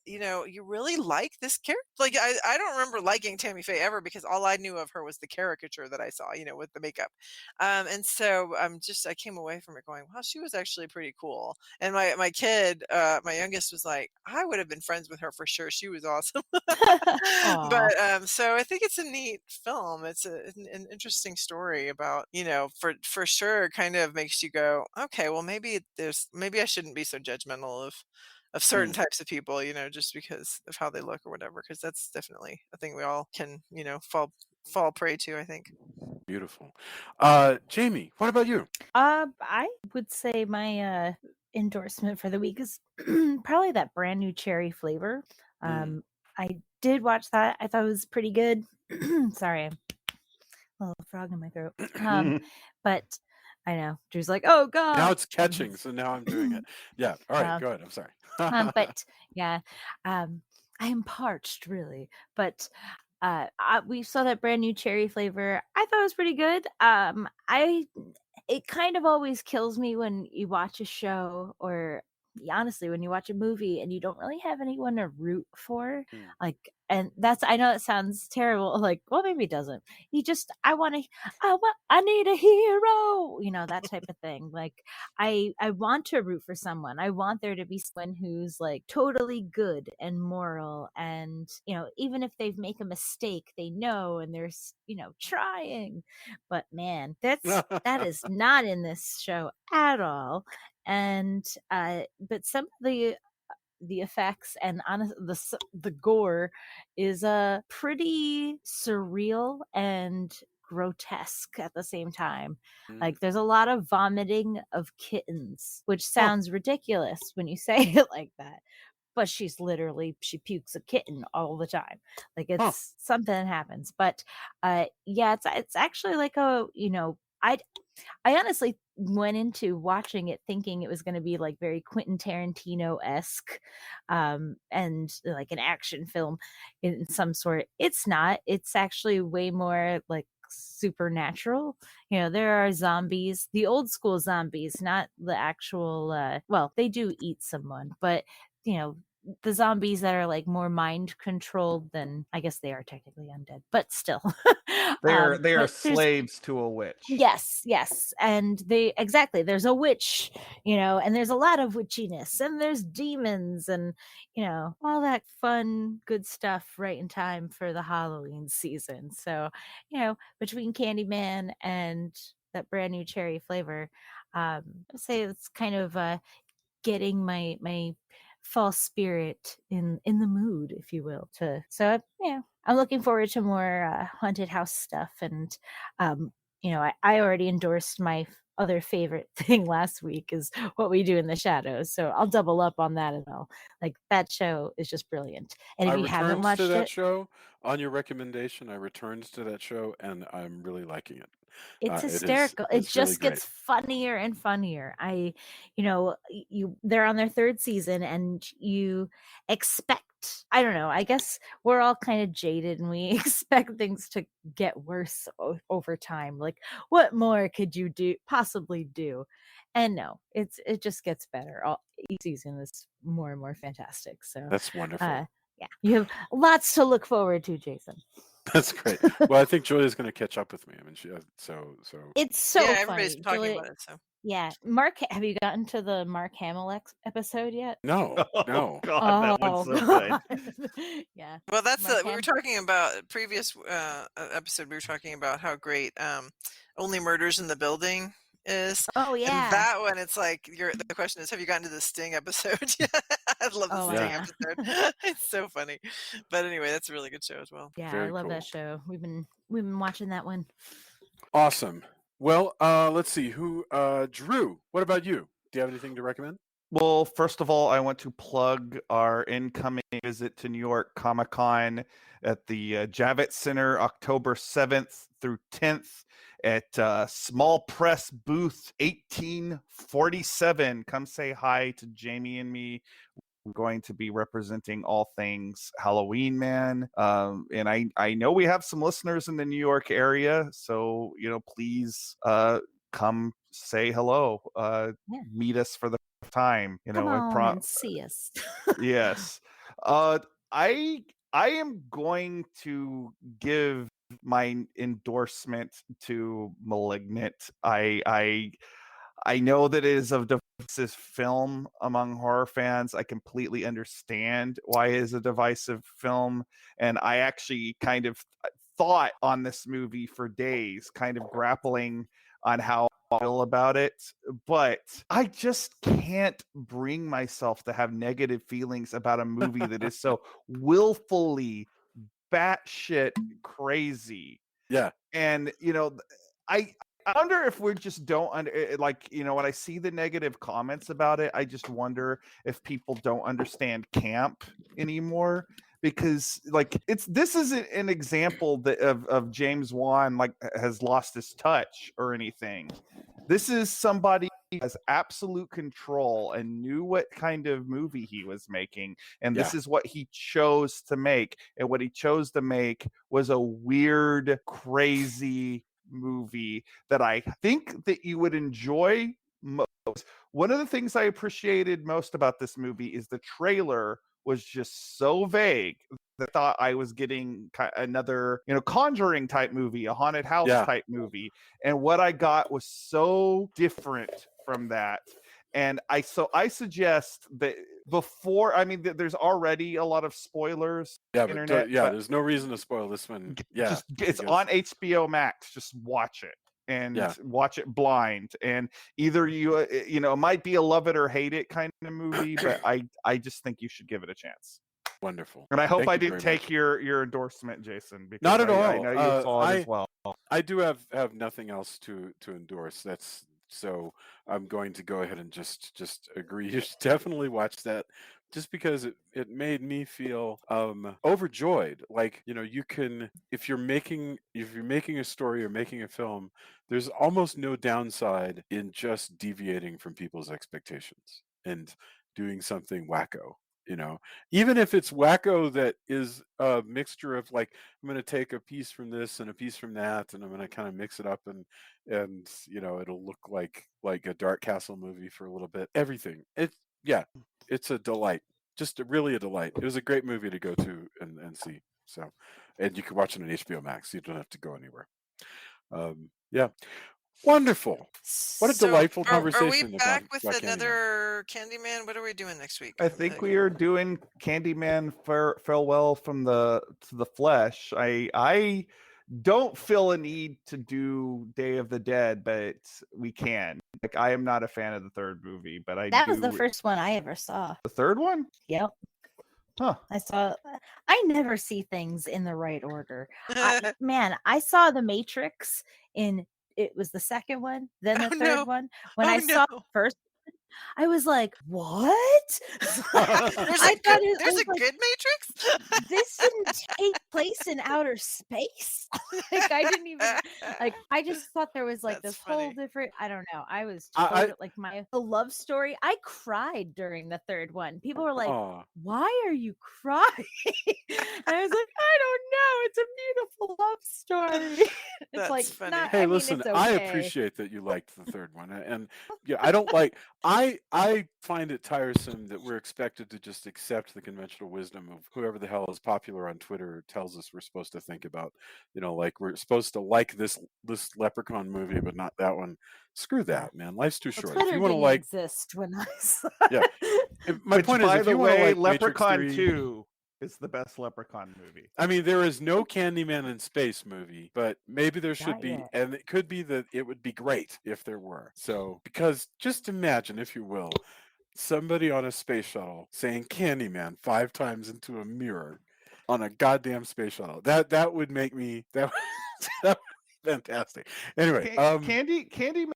you really like this character. Like, I don't remember liking Tammy Faye ever, because all I knew of her was the caricature that I saw, with the makeup. And so I came away from it going, wow, she was actually pretty cool. And my kid, my youngest, was like, I would have been friends with her for sure. She was awesome. But so I think it's a neat film. It's an interesting story about, for sure, kind of makes you go, okay, well, maybe I shouldn't be so judgmental judgmental of certain types of people, just because of how they look or whatever, because that's definitely a thing we all can, fall prey to, I think. Beautiful. Jamie, what about you? I would say my endorsement for the week is probably that brand new cherry flavor. I did watch that. I thought it was pretty good. Sorry, a little frog in my throat. But I know Drew's like, oh god. Now it's catching, so now I'm doing it. Yeah. All right. Go ahead. I'm sorry. But yeah, I am parched really. But we saw that brand new cherry flavor. I thought it was pretty good. It kind of always kills me when you watch a show, or honestly when you watch a movie and you don't really have anyone to root for. And I know it sounds terrible, like, well, maybe it doesn't. I need a hero, that type of thing. Like, I want to root for someone. I want there to be someone who's like totally good and moral, and even if they make a mistake, they know, and they're trying. But man, that is not in this show at all. And but some of the effects and the gore is pretty surreal and grotesque at the same time. Like, there's a lot of vomiting of kittens, which sounds ridiculous when you say it like that, but she pukes a kitten all the time. Like, it's something that happens. But it's actually like I honestly went into watching it thinking it was going to be like very Quentin Tarantino-esque, and like an action film in some sort. It's not. It's actually way more like supernatural. There are zombies, the old school zombies, not the actual well, they do eat someone, but the zombies that are like more mind controlled than, I guess they are technically undead, but still. They are slaves to a witch. Yes. And there's a witch, and there's a lot of witchiness, and there's demons, and all that fun, good stuff right in time for the Halloween season. So, between Candyman and that brand new cherry flavor, I'd say it's kind of getting my fall spirit in the mood, if you will. I'm looking forward to more haunted house stuff. And I already endorsed my other favorite thing last week is What We Do in the Shadows, so I'll double up on that as well. Like, that show is just brilliant. And if you haven't watched that show on your recommendation, I returned to that show, and I'm really liking it. It's hysterical. It just really gets funnier and funnier. They're on their third season, and you expect, I don't know, I guess we're all kind of jaded and we expect things to get worse over time. Like, what more could you possibly do? And no, it just gets better. Each season is more and more fantastic. So that's wonderful. You have lots to look forward to, Jason. That's great. Well, I think Julia's going to catch up with me. I mean, it's so funny. Everybody's talking about it. So Mark, have you gotten to the Mark Hamill episode yet? No. God, that one's so good. Yeah. Well, that's we were talking about previous episode. We were talking about how great Only Murders in the Building is. Oh yeah. And that one, it's like the question is, have you gotten to the Sting episode? I love the Sting episode. It's so funny. But anyway, that's a really good show as well. Yeah, I love that show. We've been watching that one. Awesome. Well, let's see. Drew, what about you? Do you have anything to recommend? Well, first of all, I want to plug our incoming visit to New York Comic-Con at the Javits Center, October 7th through 10th at Small Press Booth 1847. Come say hi to Jamie and me. We're going to be representing all things Halloween, man. And I know we have some listeners in the New York area, so please come say hello. Meet us for the time. Come on and see us. Yes. I am going to give my endorsement to Malignant. I know that it is a divisive film among horror fans. I completely understand why it is a divisive film. And I actually kind of thought on this movie for days, kind of grappling on how feel about it, but I just can't bring myself to have negative feelings about a movie that is so willfully batshit crazy. Yeah. And I wonder if we just don't when I see the negative comments about it, I just wonder if people don't understand camp anymore, because this isn't an example that of James Wan has lost his touch or anything. This is somebody who has absolute control and knew what kind of movie he was making, and this is what he chose to make. And what he chose to make was a weird, crazy movie that I think that you would enjoy most. One of the things I appreciated most about this movie is the trailer was just so vague that I thought I was getting another, Conjuring type movie, a haunted house type movie. And what I got was so different from that. And I suggest that before, there's already a lot of spoilers. Yeah, internet, but there's no reason to spoil this one. Yeah, it's on HBO Max. Just watch it and watch it blind. And either it might be a love it or hate it kind of movie, but I just think you should give it a chance. Wonderful. And I hope I didn't take your endorsement, Jason. Because not at all. I know you saw it as well. I do have nothing else to endorse. So I'm going to go ahead and just agree. You should definitely watch that, just because it made me feel overjoyed. You can, if you're making a story or making a film, there's almost no downside in just deviating from people's expectations and doing something wacko. Even if it's wacko that is a mixture of I'm going to take a piece from this and a piece from that, and I'm going to kind of mix it up and it'll look like a Dark Castle movie for a little bit. Everything. It's a delight. Just really a delight. It was a great movie to go to and see. So, and you can watch it on HBO Max. You don't have to go anywhere. Wonderful. What a delightful conversation. Are we back with another Candyman? What are we doing next week? I think we are doing Candyman Farewell to the Flesh. I don't feel a need to do Day of the Dead, but we can. I am not a fan of the third movie, but that was the first one I ever saw. The third one? Yep. Huh. I never see things in the right order. I saw The Matrix it was the second one, then the third one. When I saw the first one, I was like, what? There's a good Matrix? This didn't take place in outer space. I didn't even I just thought there was this whole different, I don't know. I was the love story. I cried during the third one. People were like, why are you crying? And I was like, I don't know. It's a beautiful love story. It's funny. Hey, listen, it's okay. I appreciate that you liked the third one. And I don't I find it tiresome that we're expected to just accept the conventional wisdom of whoever the hell is popular on Twitter tells us we're supposed to think about. We're supposed to like this Leprechaun movie, but not that one. Screw that, man. Life's too short. Twitter if you want to exist when I saw my point is, if you want to like Leprechaun 2 is the best Leprechaun movie. There is no Candyman in space movie, but maybe there should be, and it could be that it would be great if there were. So, because just imagine, if you will, somebody on a space shuttle saying Candyman 5 times into a mirror on a goddamn space shuttle. That would make me that would be fantastic. Anyway, Candyman.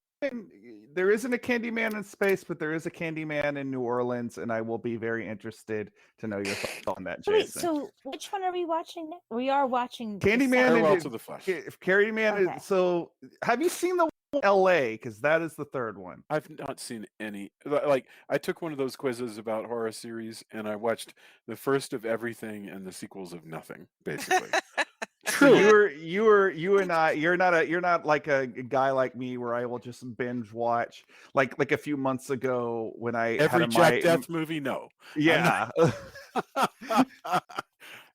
There isn't a Candyman in space, but there is a Candyman in New Orleans, and I will be very interested to know your thoughts on that, Jason. Wait, so which one are we watching now? We are watching Candyman Farewell to the Flesh. Candyman. Okay. So, have you seen the one in LA? Because that is the third one. I've not seen any. I took one of those quizzes about horror series, and I watched the first of everything and the sequels of nothing, basically. True. You're not like a guy like me where I will just binge watch like a few months ago when I every Jack Death movie. No. Yeah.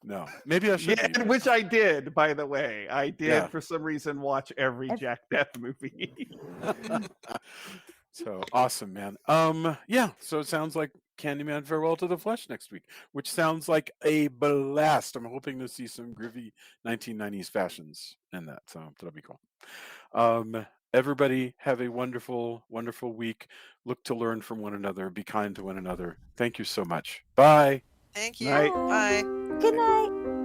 No. Maybe I should. Yeah, which I did, by the way. I did for some reason watch every Jack Death movie. So awesome, man. So it sounds like Candyman Farewell to the Flesh next week, which sounds like a blast. I'm hoping to see some groovy 1990s fashions in that, so that'll be cool. Everybody have a wonderful, wonderful week. Look to learn from one another. Be kind to one another. Thank you so much. Bye. Thank you. Night. Bye. Good night.